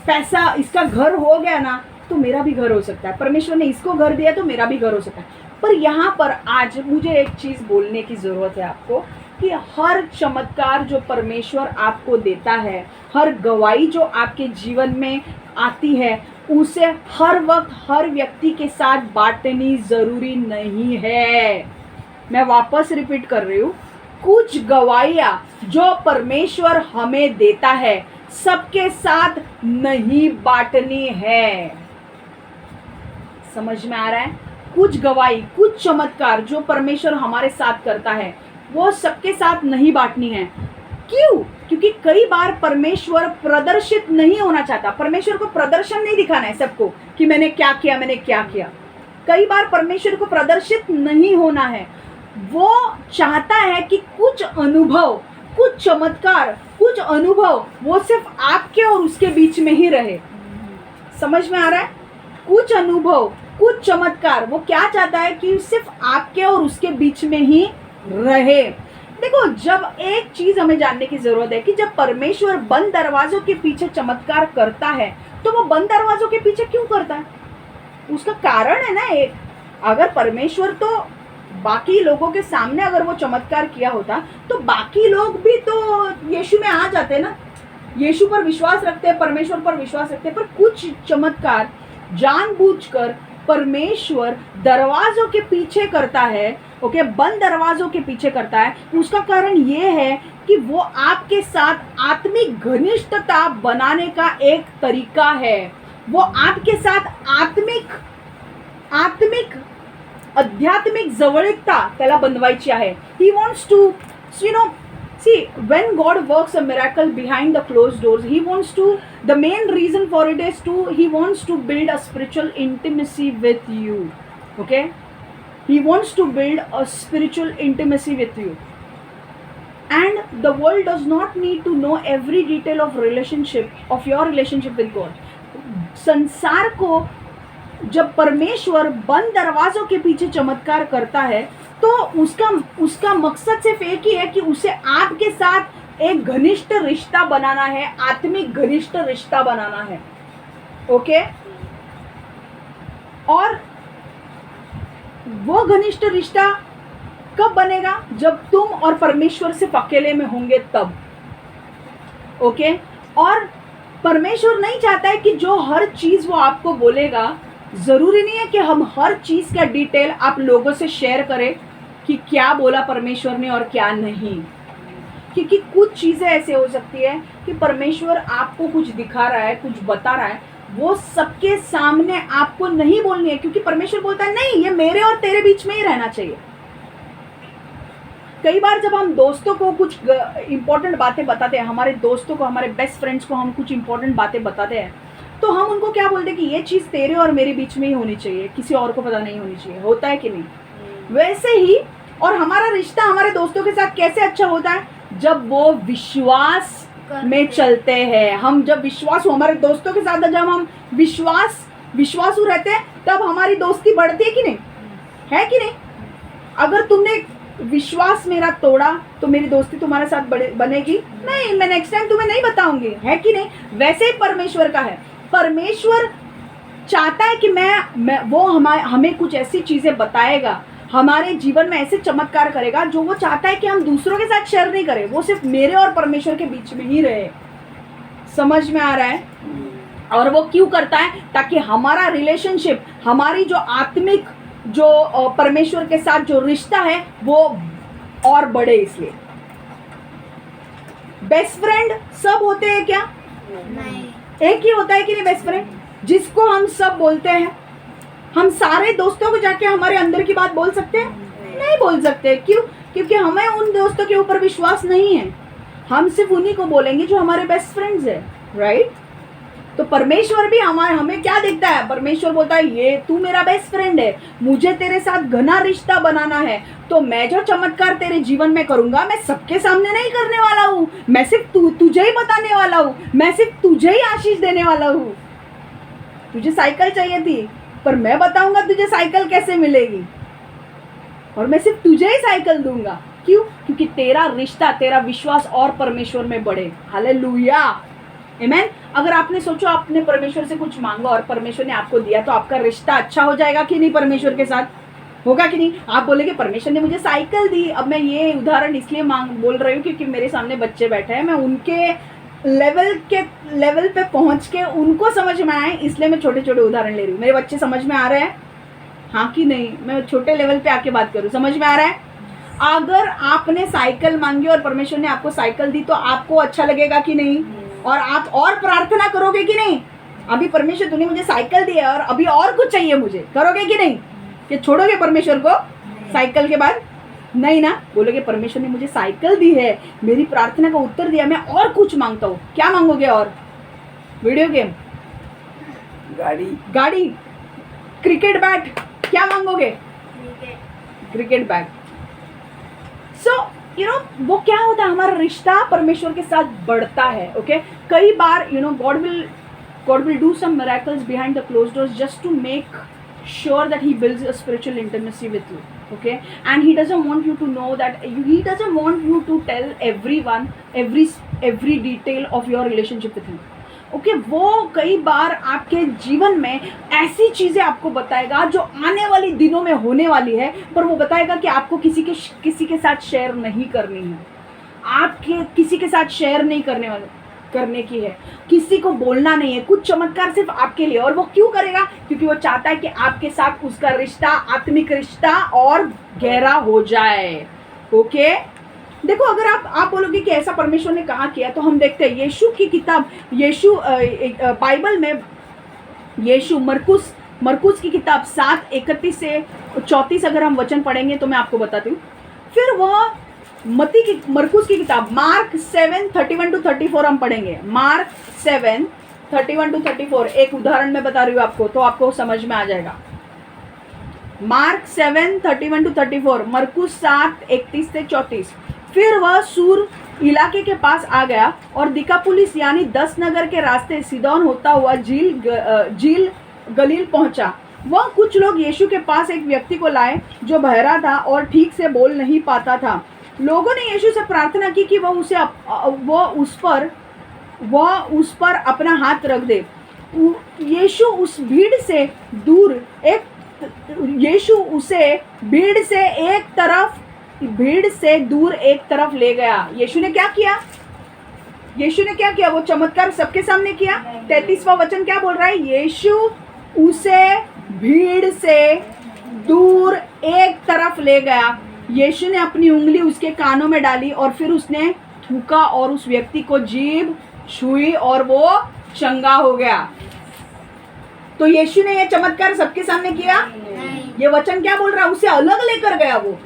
पैसा, इसका घर हो गया ना, तो मेरा भी घर हो सकता है। परमेश्वर ने इसको घर दिया तो मेरा भी घर हो सकता है। पर यहाँ पर आज मुझे एक चीज़ बोलने की ज़रूरत है आपको कि हर चमत्कार जो परमेश्वर आपको देता है, हर गवाही जो आपके जीवन में आती है, उसे हर वक्त हर व्यक्ति के साथ बांटनी ज़रूरी नहीं है। मैं वापस रिपीट कर रही हूँ, कुछ गवाहियाँ जो परमेश्वर हमें देता है सबके साथ नहीं बांटनी है। समझ में आ रहा है? कुछ गवाही, कुछ चमत्कार जो परमेश्वर हमारे साथ करता है, वो सबके साथ नहीं बांटनी है। क्यों? क्योंकि कई बार परमेश्वर प्रदर्शित नहीं होना चाहता। परमेश्वर को प्रदर्शन नहीं दिखाना है सबको कि मैंने क्या किया, मैंने क्या किया। कई बार परमेश्वर को प्रदर्शित नहीं होना है। वो चाहता है कि कुछ अनुभव, कुछ चमत्कार, कुछ अनुभव वो सिर्फ आपके और उसके बीच में ही रहे। समझ में आ रहा है? कुछ अनुभव, कुछ चमत्कार वो क्या चाहता है कि सिर्फ आपके और उसके बीच में ही रहे। देखो, जब एक चीज हमें जानने की जरूरत है कि जब परमेश्वर बंद दरवाजों के पीछे चमत्कार करता है, तो वो बंद दरवाजों के पीछे क्यों करता है? उसका कारण है ना एक। अगर परमेश्वर तो बाकी लोगों के सामने अगर वो चमत्कार किया होता, तो बाकी लोग भी तो यीशु में आ जाते ना, यीशु पर विश्वास रखते हैं, परमेश्वर पर विश्वास रखते हैं। पर कुछ चमत्कार जानबूझकर परमेश्वर दरवाजों के पीछे करता है। ओके, बंद दरवाजों के पीछे करता है। उसका कारण ये है कि वो आपके साथ आत्मिक घनिष्ठता बनाने का एक तरीका है। वो आपके साथ आध्यात्मिक जवळीकता त्याला बनवायची आहे। He wants to, see, when God works a miracle behind the closed doors, he wants to, the main reason for it is he wants to build a spiritual intimacy with you. Okay? He wants to build a spiritual intimacy with you. And the world does not need to know every detail of your relationship with God. संसार को जब परमेश्वर बंद दरवाजों के पीछे चमत्कार करता है, तो उसका मकसद सिर्फ एक ही है कि उसे आपके साथ एक घनिष्ठ रिश्ता बनाना है, आत्मिक घनिष्ठ रिश्ता बनाना है। ओके? और वो घनिष्ठ रिश्ता कब बनेगा? जब तुम और परमेश्वर सिर्फ अकेले में होंगे तब। ओके? और परमेश्वर नहीं चाहता है कि जो हर चीज़ वो आपको बोलेगा, ज़रूरी नहीं है कि हम हर चीज़ का डिटेल आप लोगों से शेयर करें कि क्या बोला परमेश्वर ने और क्या नहीं। क्योंकि कुछ चीज़ें ऐसे हो सकती है कि परमेश्वर आपको कुछ दिखा रहा है, कुछ बता रहा है, वो सबके सामने आपको नहीं बोलनी है, क्योंकि परमेश्वर बोलता है नहीं, ये मेरे और तेरे बीच में ही रहना चाहिए। कई बार जब हम दोस्तों को कुछ इंपॉर्टेंट बातें बताते हैं, हमारे दोस्तों को, हमारे बेस्ट फ्रेंड्स को हम कुछ इंपॉर्टेंट बातें बताते हैं, तो हम उनको क्या बोलते हैं कि ये चीज़ तेरे और मेरे बीच में ही होनी चाहिए, किसी और को पता नहीं होनी चाहिए। होता है कि नहीं? वैसे ही और हमारा रिश्ता हमारे दोस्तों के साथ कैसे अच्छा होता है? जब वो विश्वास में चलते हैं। हम जब विश्वास हमारे दोस्तों के साथ जब हम विश्वासु रहते हैं, तब हमारी दोस्ती बढ़ती है कि नहीं? है कि नहीं? अगर तुमने विश्वास मेरा तोड़ा तो मेरी दोस्ती तुम्हारे साथ बनेगी नहीं, मैं नेक्स्ट टाइम तुम्हें नहीं बताऊंगी। है कि नहीं? वैसे ही परमेश्वर का है। परमेश्वर चाहता है कि वो हमें कुछ ऐसी चीजें बताएगा, हमारे जीवन में ऐसे चमत्कार करेगा जो वो चाहता है कि हम दूसरों के साथ शेयर नहीं करें, वो सिर्फ मेरे और परमेश्वर के बीच में ही रहे। समझ में आ रहा है? और वो क्यों करता है? ताकि हमारा रिलेशनशिप, हमारी जो आत्मिक जो परमेश्वर के साथ जो रिश्ता है वो और बढ़े। इसलिए बेस्ट फ्रेंड सब होते हैं क्या? नहीं। एक ही होता है कि नहीं बेस्ट फ्रेंड, जिसको हम सब बोलते हैं? हम सारे दोस्तों को जाके हमारे अंदर की बात बोल सकते हैं? नहीं बोल सकते। क्यों? क्योंकि हमें उन दोस्तों के ऊपर विश्वास नहीं है। हम सिर्फ उन्हीं को बोलेंगे जो हमारे बेस्ट फ्रेंड्स है, राइट? तो परमेश्वर भी हमें क्या देखता है? परमेश्वर बोलता है ये तू मेरा बेस्ट फ्रेंड है, मुझे तेरे साथ घना रिश्ता बनाना है, तो मैं जो चमत्कार तेरे जीवन में करूंगा मैं सबके सामने नहीं करने वाला हूँ, मैं सिर्फ तुझे ही बताने वाला हूँ, मैं सिर्फ तुझे ही आशीष देने वाला हूँ। तुझे साइकिल चाहिए थी, पर मैं बताऊंगा तुझे साइकिल कैसे मिलेगी, और मैं सिर्फ तुझे ही साइकिल दूंगा। क्यों? क्योंकि तेरा रिश्ता, तेरा विश्वास और परमेश्वर में बढ़े। हालेलुया, आमीन। अगर आपने सोचो आपने परमेश्वर से कुछ मांगा और परमेश्वर ने आपको दिया, तो आपका रिश्ता अच्छा हो जाएगा कि नहीं? परमेश्वर के साथ होगा कि नहीं? आप बोलेंगे परमेश्वर ने मुझे साइकिल दी। अब मैं ये उदाहरण इसलिए बोल रही हूँ क्योंकि मेरे सामने बच्चे बैठे हैं, मैं उनके लेवल पे पहुंच के उनको समझ में आए, इसलिए मैं छोटे छोटे उदाहरण ले रही हूँ। मेरे बच्चे समझ में आ रहे हैं? हाँ कि नहीं? मैं छोटे लेवल पे आके बात करूँ, समझ में आ रहा है? अगर आपने साइकिल मांगी और परमेश्वर ने आपको साइकिल दी, तो आपको अच्छा लगेगा कि नहीं? और आप और प्रार्थना करोगे कि नहीं? अभी परमेश्वर तूने मुझे साइकिल दी है और अभी और कुछ चाहिए मुझे, करोगे कि नहीं? कि छोड़ोगे परमेश्वर को साइकिल के बाद? नहीं ना। बोलोगे परमेश्वर ने मुझे साइकिल दी है, मेरी प्रार्थना का उत्तर दिया, मैं और कुछ मांगता हूँ। क्या मांगोगे? और वीडियो गेम, गाड़ी, क्रिकेट बैट, क्या मांगोगे? Cricket bat. सो वो क्या होता है? हमारा रिश्ता परमेश्वर के साथ बढ़ता है। ओके, कई बार God will do some miracles behind the closed doors just to make sure that he builds a spiritual intimacy with you. Okay, and he doesn't want you to know that, he doesn't want you to tell everyone every detail of your relationship with him. Okay, वो कई बार आपके जीवन में ऐसी चीज़ें आपको बताएगा जो आने वाली दिनों में होने वाली है, पर वो बताएगा कि आपको किसी के साथ शेयर नहीं करनी है, आपके किसी के साथ शेयर नहीं करने की है, किसी को बोलना नहीं है। कुछ चमत्कार सिर्फ आपके लिए। और वो क्यों करेगा? क्योंकि वो चाहता है कि आपके साथ उसका रिश्ता, आत्मिक रिश्ता और गहरा हो जाए। ओके, देखो, अगर आप बोलोगे कि ऐसा परमेश्वर ने कहाँ किया, तो हम देखते हैं यीशु की किताब, बाइबल में यीशु मरकुस की किताब 7:31 से 34 अगर हम वचन पढ़ेंगे तो मैं आपको बताती हूँ। फिर वह मरकुस की किताब मार्क 7:31-34 हम पढ़ेंगे। मार्क 7:31-34 एक उदाहरण में बता रही हूँ आपको, तो आपको समझ में आ जाएगा। मार्क 7:31-34, मरकुस 7:31 से 34। फिर वह सूर इलाके के पास आ गया और दिकापुलिस यानी 10 नगर के रास्ते सीदोन होता हुआ झील गलील पहुंचा। वह कुछ लोग यीशु के पास एक व्यक्ति को लाए जो बहरा था और ठीक से बोल नहीं पाता था। लोगों ने यीशु से प्रार्थना की कि वह उस पर अपना हाथ रख दे। यीशु उसे भीड़ से दूर एक तरफ ले गया। यीशु ने क्या किया? यीशु ने क्या किया? वो चमत्कार सबके सामने किया। 33वां वचन क्या बोल रहा है? यीशु उसे भीड़ से दूर एक तरफ ले गया। यीशु ने अपनी उंगली उसके कानों में डाली और फिर उसने थूका और उस व्यक्ति को जीभ छुई और वो चंगा हो गया। तो यीशु ने ये चमत्कार सबके सामने किया? ये वचन क्या बोल रहा है? उसे अलग लेकर गया, वो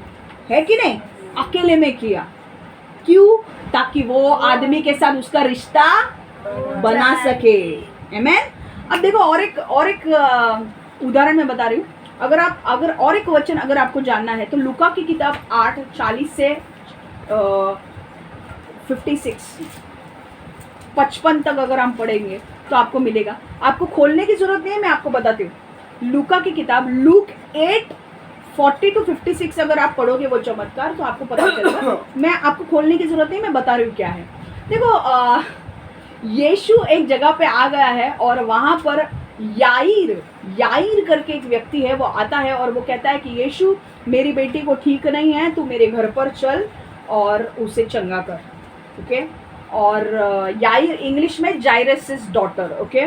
है कि नहीं? अकेले में किया। क्यों? ताकि वो आदमी के साथ उसका रिश्ता बना सके। आमेन। अब देखो और एक उदाहरण मैं बता रही हूँ। अगर और एक वचन अगर आपको जानना है तो लूका की किताब 8:40 से 55 तक अगर हम पढ़ेंगे तो आपको मिलेगा। आपको खोलने की जरूरत नहीं है, मैं आपको बताती हूँ। लूका की किताब लूक 8:40 to 56 अगर आप पढ़ोगे वो चमत्कार तो आपको पता चलेगा। मैं आपको खोलने की जरूरत नहीं, मैं बता रही हूँ क्या है। देखो यीशु एक जगह पे आ गया है और वहाँ पर याईर करके एक व्यक्ति है, वो आता है और वो कहता है कि यीशु मेरी बेटी को ठीक नहीं है, तू मेरे घर पर चल और उसे चंगा कर। ओके। और याईर इंग्लिश में जायरस डॉटर। ओके।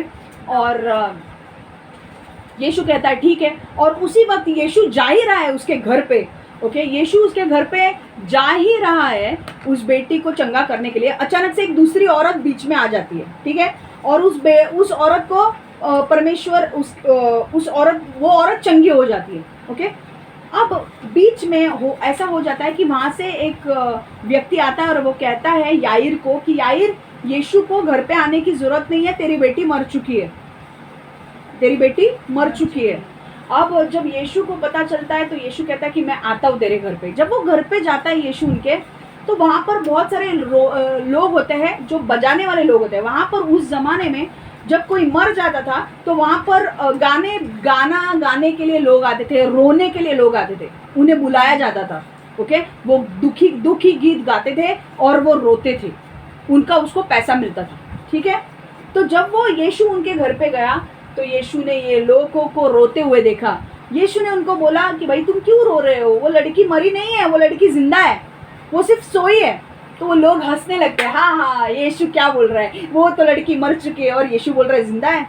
और यीशु कहता है ठीक है। और उसी वक्त यीशु जा ही रहा है उसके घर पे। ओके। यीशु उसके घर पे जा ही रहा है उस बेटी को चंगा करने के लिए। अचानक से एक दूसरी औरत बीच में आ जाती है, ठीक है। और उस औरत को परमेश्वर वो औरत चंगी हो जाती है। ओके। अब बीच में ऐसा हो जाता है कि वहाँ से एक व्यक्ति आता है और वो कहता है याईर को कि याईर, यीशु को घर पे आने की जरूरत नहीं है, तेरी बेटी मर चुकी है, तेरी बेटी मर चुकी है। अब जब यीशु को पता चलता है तो यीशु कहता है कि मैं आता हूँ तेरे घर पे। जब वो घर पे जाता है यीशु उनके, तो वहाँ पर बहुत सारे लोग होते हैं जो बजाने वाले लोग होते हैं। वहाँ पर उस जमाने में जब कोई मर जाता था तो वहाँ पर गाना गाने के लिए लोग आते थे, रोने के लिए लोग आते थे, उन्हें बुलाया जाता था। ओके। वो दुखी गीत गाते थे और वो रोते थे, उसको पैसा मिलता था, ठीक है। तो जब वो यीशु उनके घर पे गया तो यीशु ने ये लोगों को रोते हुए देखा। यीशु ने उनको बोला कि भाई तुम क्यों रो रहे हो? वो लड़की मरी नहीं है, वो लड़की जिंदा है, वो सिर्फ सोई है। तो वो लोग हंसने लगते हैं, हाँ यीशु क्या बोल रहा है, वो तो लड़की मर चुकी है और यीशु बोल रहा है जिंदा है।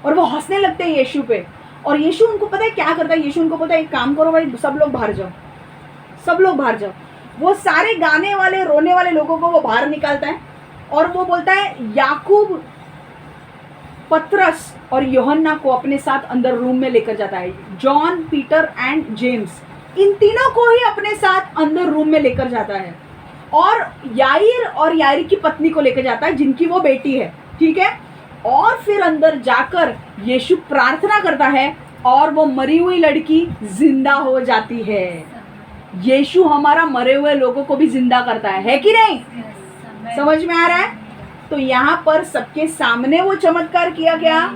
और वो हंसने लगते हैं यीशु पे। और यीशु उनको पता है क्या करता है? यीशु उनको पता है एक काम करो भाई, सब लोग बाहर जाओ, सब लोग बाहर जाओ। वो सारे गाने वाले रोने वाले लोगों को वो बाहर निकालता है और वो बोलता है याकूब, पतरस और यूहन्ना को अपने साथ अंदर रूम में लेकर जाता है। जॉन, पीटर एंड जेम्स, इन तीनों को ही अपने साथ अंदर रूम में लेकर जाता है और याईर की पत्नी को लेकर जाता है जिनकी वो बेटी है, ठीक है। और फिर अंदर जाकर यीशु प्रार्थना करता है और वो मरी हुई लड़की जिंदा हो जाती है। यीशु हमारा मरे हुए लोगों को भी जिंदा करता है कि नहीं? समझ में आ रहा है? तो यहाँ पर सबके सामने वो चमत्कार किया गया।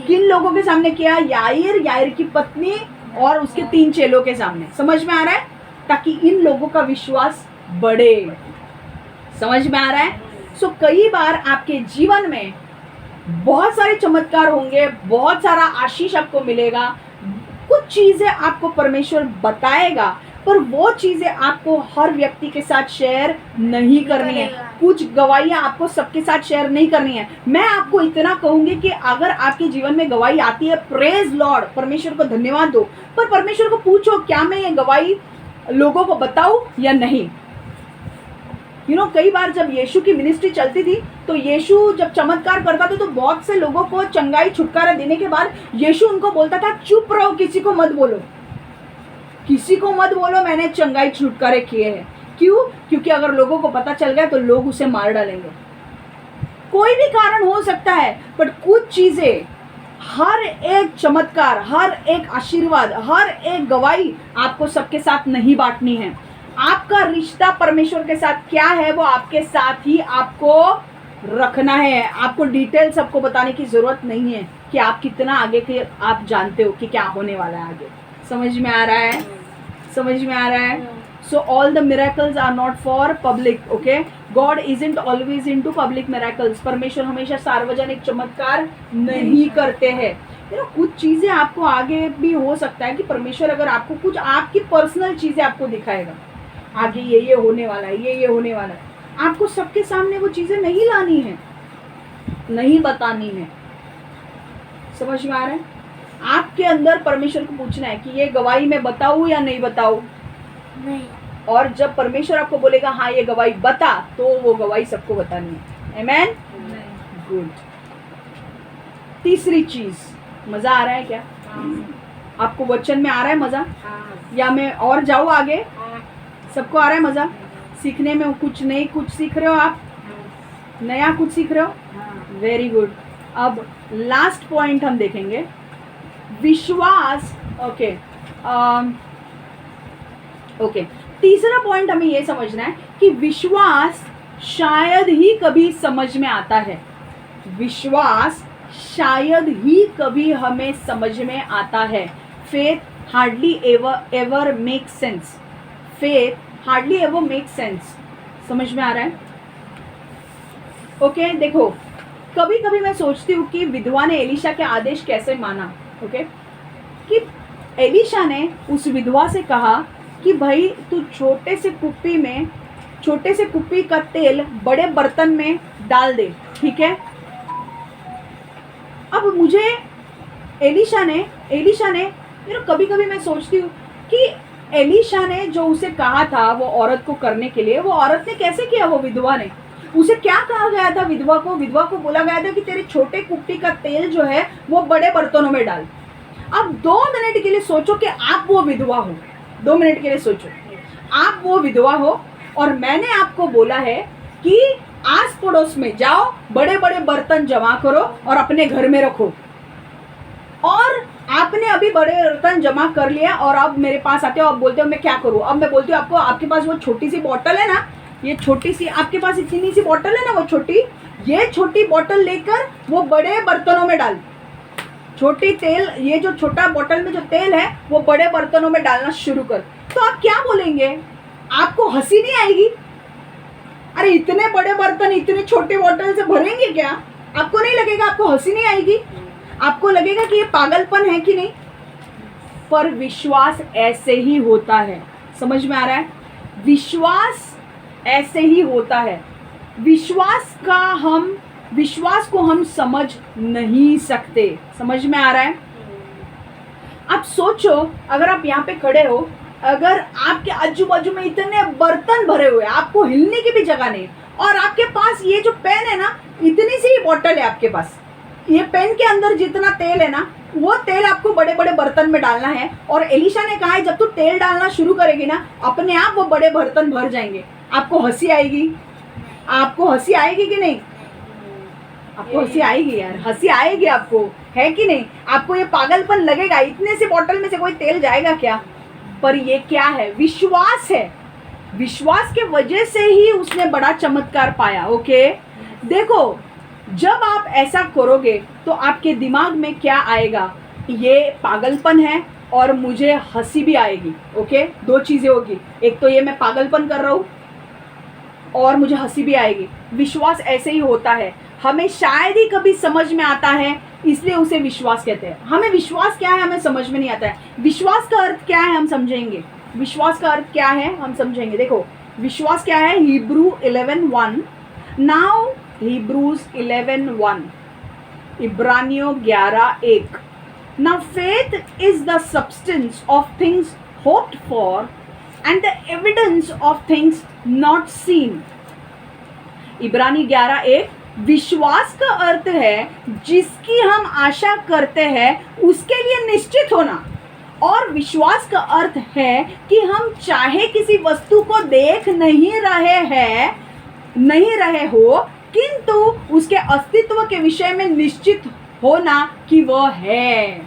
किन लोगों के सामने किया? याईर की पत्नी और उसके 3 चेलों के सामने। समझ में आ रहा है? ताकि इन लोगों का विश्वास बढ़े। समझ में आ रहा है? सो कई बार आपके जीवन में बहुत सारे चमत्कार होंगे, बहुत सारा आशीष आपको मिलेगा, कुछ चीजें आपको परमेश्वर बताएगा, पर वो चीजें आपको हर व्यक्ति के साथ शेयर नहीं करनी है। कुछ गवाहियां आपको सबके साथ शेयर नहीं करनी है। मैं आपको इतना कहूंगी कि अगर आपके जीवन में गवाही आती है, प्रेज लॉर्ड, परमेश्वर को धन्यवाद दो, पर परमेश्वर को पूछो क्या मैं ये गवाही लोगों को बताऊं या नहीं। कई बार जब यीशु की मिनिस्ट्री चलती थी तो यीशु जब चमत्कार करता था तो बहुत से लोगों को चंगाई छुटकारा देने के बाद यीशु उनको बोलता था चुप रहो, किसी को मत बोलो, किसी को मत बोलो मैंने चंगाई छुटकारे किए हैं। क्यों? क्योंकि अगर लोगों को पता चल गया तो लोग उसे मार डालेंगे। कोई भी कारण हो सकता है, पर कुछ चीजें, हर एक चमत्कार, हर एक आशीर्वाद, हर एक गवाही आपको सबके साथ नहीं बांटनी है। आपका रिश्ता परमेश्वर के साथ क्या है वो आपके साथ ही आपको रखना है। आपको डिटेल सबको बताने की जरूरत नहीं है कि आप कितना आगे के आप जानते हो कि क्या होने वाला है आगे। समझ में आ रहा है? समझ में आ रहा है? So all the miracles are not for public. Okay, God isn't always into public miracles. परमेश्वर हमेशा सार्वजनिक चमत्कार नहीं करते हैं। कुछ चीजें आपको आगे भी हो सकता है कि परमेश्वर अगर आपको कुछ आपकी पर्सनल चीजें आपको दिखाएगा, आगे ये होने वाला है, ये होने वाला है, आपको सबके सामने वो चीजें नहीं लानी है, नहीं बतानी है। समझ में आ रहा है? आपके अंदर परमेश्वर को पूछना है कि ये गवाही मैं बताऊं या नहीं बताऊं। नहीं। और जब परमेश्वर आपको बोलेगा हाँ ये गवाही बता, तो वो गवाही सबको बतानी है। आमेन। गुड। तीसरी चीज, मजा आ रहा है क्या? आपको वचन में आ रहा है मजा, या मैं और जाऊँ आगे? सबको आ रहा है मजा? सीखने में कुछ नहीं कुछ सीख रहे हो आप? नया कुछ सीख रहे हो? Very good. अब लास्ट पॉइंट हम देखेंगे, विश्वास। ओके ओके, तीसरा पॉइंट हमें ये समझना है कि विश्वास शायद ही कभी समझ में आता है। विश्वास शायद ही कभी हमें समझ में आता है। Faith hardly ever make sense. Faith hardly ever make sense. समझ में आ रहा है? ओके देखो, कभी कभी मैं सोचती हूँ कि विधवा ने एलीशा के आदेश कैसे माना। ओके कि एलीशा ने उस विधवा से कहा कि भाई तू छोटे से कुप्पी का तेल बड़े बर्तन में डाल दे, ठीक है? अब मुझे एलीशा ने कभी कभी मैं सोचती हूँ कि एलीशा ने जो उसे कहा था वो औरत को करने के लिए, वो औरत ने कैसे किया? वो विधवा ने, उसे क्या कहा गया था? विधवा को बोला गया था कि तेरे छोटे कुप्पी का तेल जो है वो बड़े बर्तनों में डाल। अब 2 मिनट के लिए सोचो कि आप वो विधवा हो। 2 मिनट के लिए सोचो, आप वो विधवा हो और मैंने आपको बोला है कि आस पड़ोस में जाओ, बड़े बड़े बर्तन जमा करो और अपने घर में रखो। और आपने अभी बड़े बर्तन जमा कर लिया और अब मेरे पास आते हो, अब बोलते हो मैं क्या करूं? अब मैं बोलती हूँ आपको, आपके पास वो छोटी सी बोतल है ना, ये छोटी सी आपके पास इतनी सी बोतल है ना, वो छोटी, ये छोटी बोतल लेकर वो बड़े बर्तनों में डाल। छोटी तेल, ये जो छोटा बोतल में जो तेल है वो बड़े बर्तनों में डालना शुरू कर। तो आप क्या बोलेंगे? आपको हंसी नहीं आएगी? अरे इतने बड़े बर्तन इतने छोटे बोतल से भरेंगे क्या? आपको नहीं लगेगा? आपको हंसी नहीं आएगी? आपको लगेगा कि ये पागलपन है कि नहीं? पर विश्वास ऐसे ही होता है। समझ में आ रहा है? विश्वास ऐसे ही होता है। विश्वास को हम समझ नहीं सकते। समझ में आ रहा है? आप सोचो, अगर आप यहाँ पे खड़े हो, अगर आपके आजू बाजू में इतने बर्तन भरे हुए, आपको हिलने की भी जगह नहीं, और आपके पास ये जो पेन है ना, इतनी सी बोतल है आपके पास, ये पेन के अंदर जितना तेल है ना, वो तेल आपको बड़े बड़े बर्तन में डालना है। और एलीशा ने कहा है जब तू तेल डालना शुरू करेगी ना, अपने आप वो बड़े बर्तन भर जाएंगे। आपको हंसी आएगी? आपको हंसी आएगी कि नहीं? आपको हंसी आएगी यार, हंसी आएगी आपको, है कि नहीं? आपको ये पागलपन लगेगा, इतने से बोतल में से कोई तेल जाएगा क्या? पर ये क्या है? विश्वास है। विश्वास के वजह से ही उसने बड़ा चमत्कार पाया। ओके देखो, जब आप ऐसा करोगे तो आपके दिमाग में क्या आएगा? ये पागलपन है और मुझे हंसी भी आएगी। ओके, 2 चीजें होगी, एक तो ये मैं पागलपन कर रहा हूँ और मुझे हंसी भी आएगी। विश्वास ऐसे ही होता है, हमें शायद ही कभी समझ में आता है, इसलिए उसे विश्वास कहते हैं। हमें विश्वास क्या है हमें समझ में नहीं आता है। विश्वास का अर्थ क्या है हम समझेंगे। विश्वास का अर्थ क्या है हम समझेंगे। देखो विश्वास क्या है, हिब्रू 11:1। नाउ हिब्रूज 11:1, इब्रानियों 11:1। Now faith is the substance of things hoped for and the evidence of things not seen. इब्रानी 11:1, विश्वास का अर्थ है जिसकी हम आशा करते हैं उसके लिए निश्चित होना, और विश्वास का अर्थ है कि हम चाहे किसी वस्तु को देख नहीं रहे हो, किंतु उसके अस्तित्व के विषय में निश्चित होना कि वह है।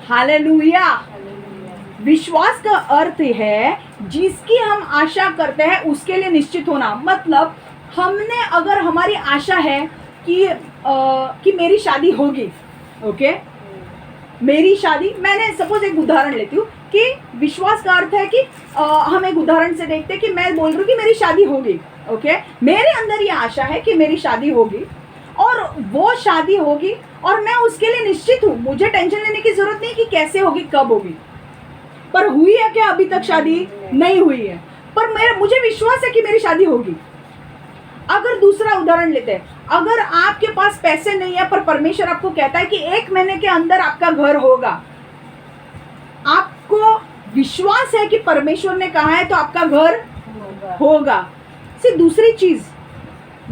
हालेलुया। विश्वास का अर्थ है जिसकी हम आशा करते हैं उसके लिए निश्चित होना। मतलब हमने, अगर हमारी आशा है कि मेरी शादी होगी, ओके, मेरी शादी, मैंने सपोज एक उदाहरण लेती हूँ कि विश्वास का अर्थ है कि हम एक उदाहरण से देखते हैं कि मैं बोल रही हूँ कि मेरी शादी होगी। ओके, मेरे अंदर ये आशा है कि मेरी शादी होगी और वो शादी होगी और मैं उसके लिए निश्चित हूँ। मुझे टेंशन लेने की जरूरत नहीं कि कैसे होगी, कब होगी। पर हुई है क्या अभी तक शादी? नहीं हुई है, पर मुझे विश्वास है कि मेरी शादी होगी। अगर दूसरा उदाहरण लेते हैं, अगर आपके पास पैसे नहीं है पर परमेश्वर आपको कहता है कि 1 महीने के अंदर आपका घर होगा, आपको विश्वास है कि परमेश्वर ने कहा है तो आपका घर होगा। सिर्फ दूसरी चीज,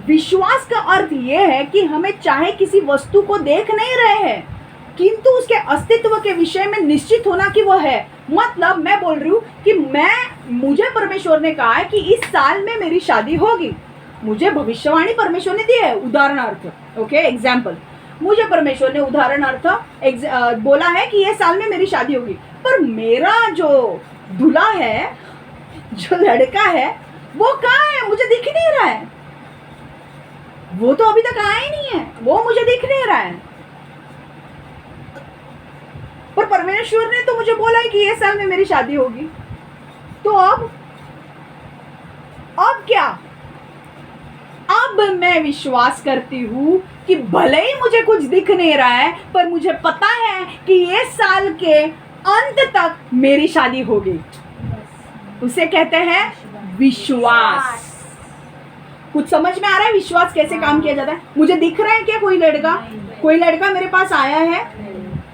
विश्वास का अर्थ यह है कि हमें चाहे किसी वस्तु को देख नहीं रहे हैं किंतु उसके अस्तित्व के विषय में निश्चित होना कि वह है। मतलब मैं बोल रही हूँ कि मुझे परमेश्वर ने कहा है कि इस साल में मेरी शादी होगी, मुझे भविष्यवाणी परमेश्वर ने दी है, उदाहरणार्थ, ओके, एग्जाम्पल, मुझे परमेश्वर ने उदाहरणार्थ बोला है कि ये साल में मेरी शादी होगी, पर मेरा जो दूल्हा है, जो लड़का है, वो कहाँ है, मुझे दिख नहीं रहा है, वो तो अभी तक आया ही नहीं है, वो मुझे दिख नहीं रहा है। पर परमेश्वर ने तो मुझे बोला है कि ये साल में मेरी शादी होगी। तो अब क्या, अब मैं विश्वास करती हूँ कि भले ही मुझे कुछ दिख नहीं रहा है पर मुझे पता है कि ये साल के अंत तक मेरी शादी होगी। उसे कहते हैं विश्वास। कुछ समझ में आ रहा है विश्वास कैसे काम किया जाता है? मुझे दिख रहा है क्या कोई लड़का मेरे पास आया है?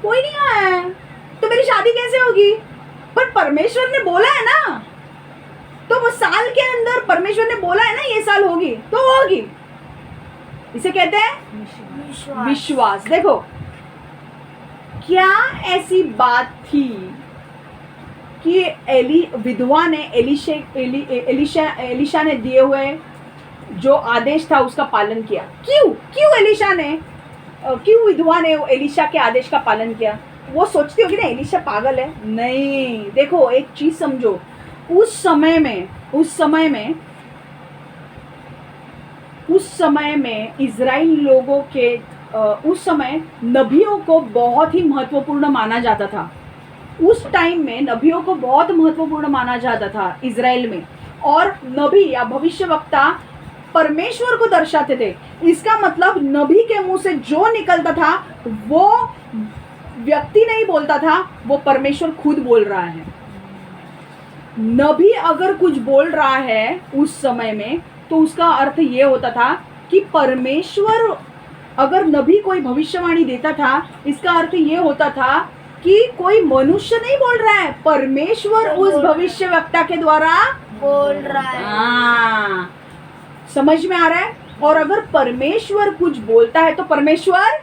कोई नहीं आया है, तो मेरी शादी कैसे होगी? पर परमेश्वर ने बोला है ना, तो वो साल के अंदर परमेश्वर ने बोला है ना ये साल होगी तो होगी। इसे कहते हैं विश्वास। देखो, क्या ऐसी बात थी कि विधवा ने एलिशा ने दिए हुए जो आदेश था उसका पालन किया? क्यों विधवा ने एलिशा के आदेश का पालन किया? वो सोचती होगी ना एलिशा पागल है? नहीं, देखो एक चीज समझो, उस समय में इजराइल लोगों के उस समय नबियों को बहुत ही महत्वपूर्ण माना जाता था। उस टाइम में नबियों को बहुत महत्वपूर्ण माना जाता था इजराइल में, और नबी या भविष्यवक्ता परमेश्वर को दर्शाते थे। इसका मतलब नबी के मुंह से जो निकलता था वो व्यक्ति नहीं बोलता था, वो परमेश्वर खुद बोल रहा है। नबी अगर कुछ बोल रहा है उस समय में तो उसका अर्थ ये होता था कि परमेश्वर, अगर नबी कोई भविष्यवाणी देता था इसका अर्थ ये होता था कि कोई मनुष्य नहीं बोल रहा है, परमेश्वर उस भविष्यवक्ता के द्वारा बोल रहा है। समझ में आ रहा है? और अगर परमेश्वर कुछ बोलता है तो परमेश्वर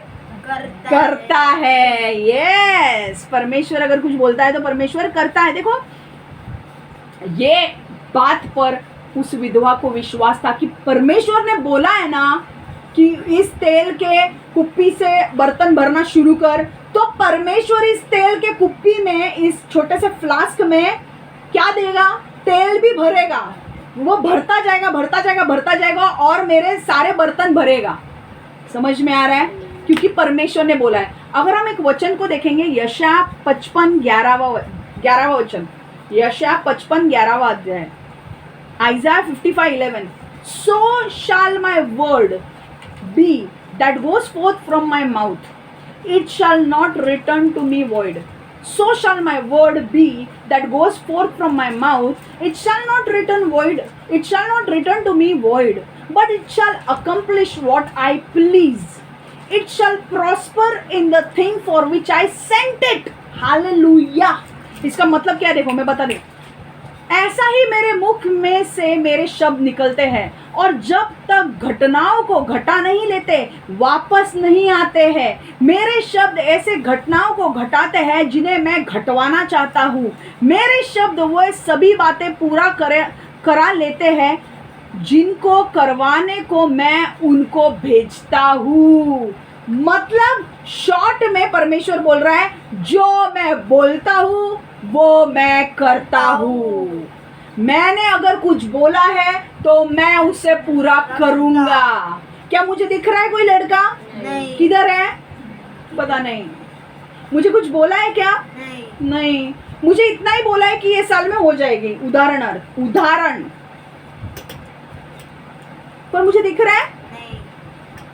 करता है। यस, परमेश्वर अगर कुछ बोलता है तो परमेश्वर करता है। देखो, ये बात पर उस विधवा को विश्वास था कि परमेश्वर ने बोला है ना कि इस तेल के कुप्पी से बर्तन भरना शुरू कर, तो परमेश्वर इस तेल के कुप्पी में, इस छोटे से फ्लास्क में क्या देगा? तेल भी भरेगा। वो भरता जाएगा और मेरे सारे बर्तन भरेगा। समझ में आ रहा है? क्योंकि परमेश्वर ने बोला है। अगर हम एक वचन को देखेंगे, यशायाह 55 11वां वचन, यशायाह 55 11वां अध्याय, Isaiah 55:11, so shall my word be that goes forth from my mouth, it shall not return to me void. So shall my word be that goes forth from my mouth, it shall not return void, it shall not return to me void, but it shall accomplish what I please. It shall prosper in the thing for which I sent it. Hallelujah. इसका मतलब क्या है? देखो मैं बता दूं, ऐसा ही मेरे मुख में से मेरे शब्द निकलते हैं और जब तक घटनाओं को घटा नहीं लेते वापस नहीं आते हैं। मेरे शब्द ऐसे घटनाओं को घटाते हैं जिन्हें मैं घटवाना चाहता हूँ। मेरे शब्द वो सभी बातें पूरा करा लेते हैं जिनको करवाने को मैं उनको भेजता हूँ। मतलब शॉर्ट में परमेश्वर बोल रहा है, जो मैं बोलता हूँ वो मैं करता हूँ। मैंने अगर कुछ बोला है तो मैं उसे पूरा करूँगा। क्या मुझे दिख रहा है कोई लड़का? नहीं। किधर है? पता नहीं। मुझे कुछ बोला है क्या? नहीं। मुझे इतना ही बोला है कि ये साल में हो जाएगी, उदाहरण, पर मुझे दिख रहा है? नहीं।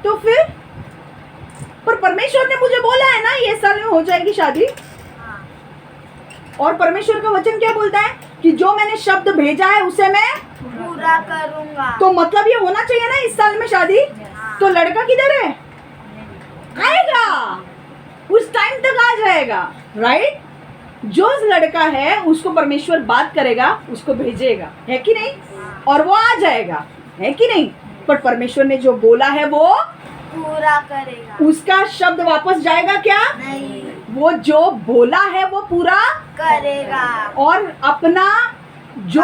तो फिर पर परमेश्वर ने मुझे बोला है ना ये साल में हो जाएगी शादी। और परमेश्वर का वचन क्या बोलता है कि जो मैंने शब्द भेजा है उसे मैं पूरा करूँगा। तो मतलब ये होना चाहिए ना इस साल में शादी। तो लड़का किधर है? आएगा, उस टाइम तक आ जाएगा, राइट। जो लड़का है उसको परमेश्वर बात करेगा, उसको भेजेगा, है कि नहीं, और वो आ जाएगा, है कि नहीं। पर परमेश्वर ने जो बोला है वो पूरा करेगा। उसका शब्द वापस जाएगा क्या? नहीं वो जो बोला है वो पूरा करेगा और अपना जो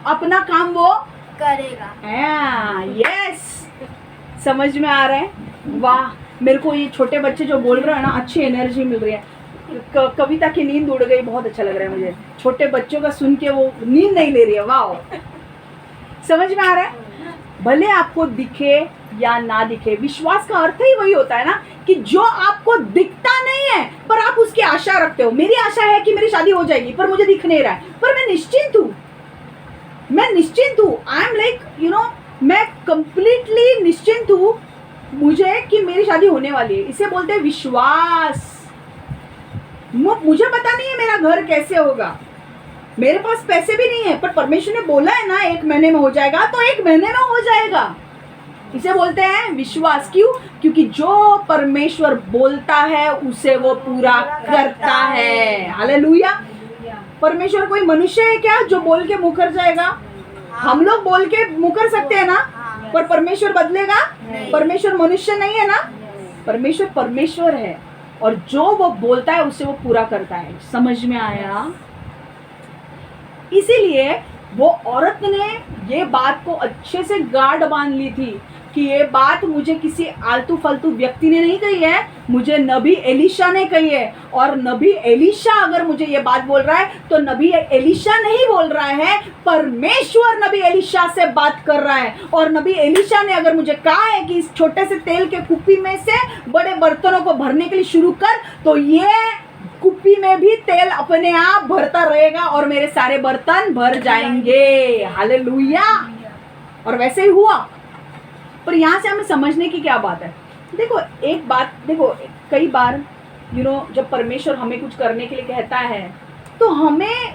अपना काम वो करेगा। यस, समझ में आ रहा है। वाह, मेरे को ये छोटे बच्चे जो बोल रहे हैं ना, अच्छी एनर्जी मिल रही है। कविता की नींद उड़ गई, बहुत अच्छा लग रहा है मुझे छोटे बच्चों का सुन के, वो नींद नहीं ले रही है। वाह, समझ में आ रहा है। भले आपको दिखे या ना दिखे, विश्वास का अर्थ ही वही होता है ना कि जो आपको दिखता नहीं है पर आप उसकी आशा रखते हो। मेरी आशा है कि मेरी शादी हो जाएगी, पर मुझे दिख नहीं रहा है, पर मैं निश्चिंत हूँ, मैं निश्चिंत हूँ। आई एम लाइक मैं कंप्लीटली निश्चिंत हूँ मुझे कि मेरी शादी होने वाली है। इसे बोलते हैं विश्वास। मुझे पता नहीं है मेरा घर कैसे होगा, मेरे पास पैसे भी नहीं है, पर परमेश्वर ने बोला है ना 1 महीने में हो जाएगा, तो 1 महीने में हो जाएगा। इसे बोलते हैं विश्वास। क्यों? क्योंकि जो परमेश्वर बोलता है उसे वो पूरा करता है। हालेलुया। परमेश्वर कोई मनुष्य है क्या जो बोल के मुकर जाएगा? हम लोग बोल के मुकर सकते हैं ना, पर परमेश्वर बदलेगा? परमेश्वर मनुष्य नहीं है ना, परमेश्वर परमेश्वर है, और जो वो बोलता है उसे वो पूरा करता है। समझ में आया? इसीलिए वो औरत ने ये बात को अच्छे से गार्ड बांध ली थी कि ये बात मुझे किसी आलतू फालतू व्यक्ति ने नहीं कही है, मुझे नबी एलीशा ने कही है। और नबी एलीशा अगर मुझे ये बात बोल रहा है तो नबी एलीशा नहीं बोल रहा है, परमेश्वर नबी एलीशा से बात कर रहा है। और नबी एलीशा ने अगर मुझे कहा है कि इस छोटे से तेल के कुप्पी में से बड़े बर्तनों को भरने के लिए शुरू कर, तो ये कुप्पी में भी तेल अपने आप भरता रहेगा और मेरे सारे बर्तन भर जाएंगे। हालेलुया। और वैसे ही हुआ। पर यहाँ से हमें समझने की क्या बात है? देखो एक बात, देखो कई बार जब परमेश्वर हमें कुछ करने के लिए कहता है तो हमें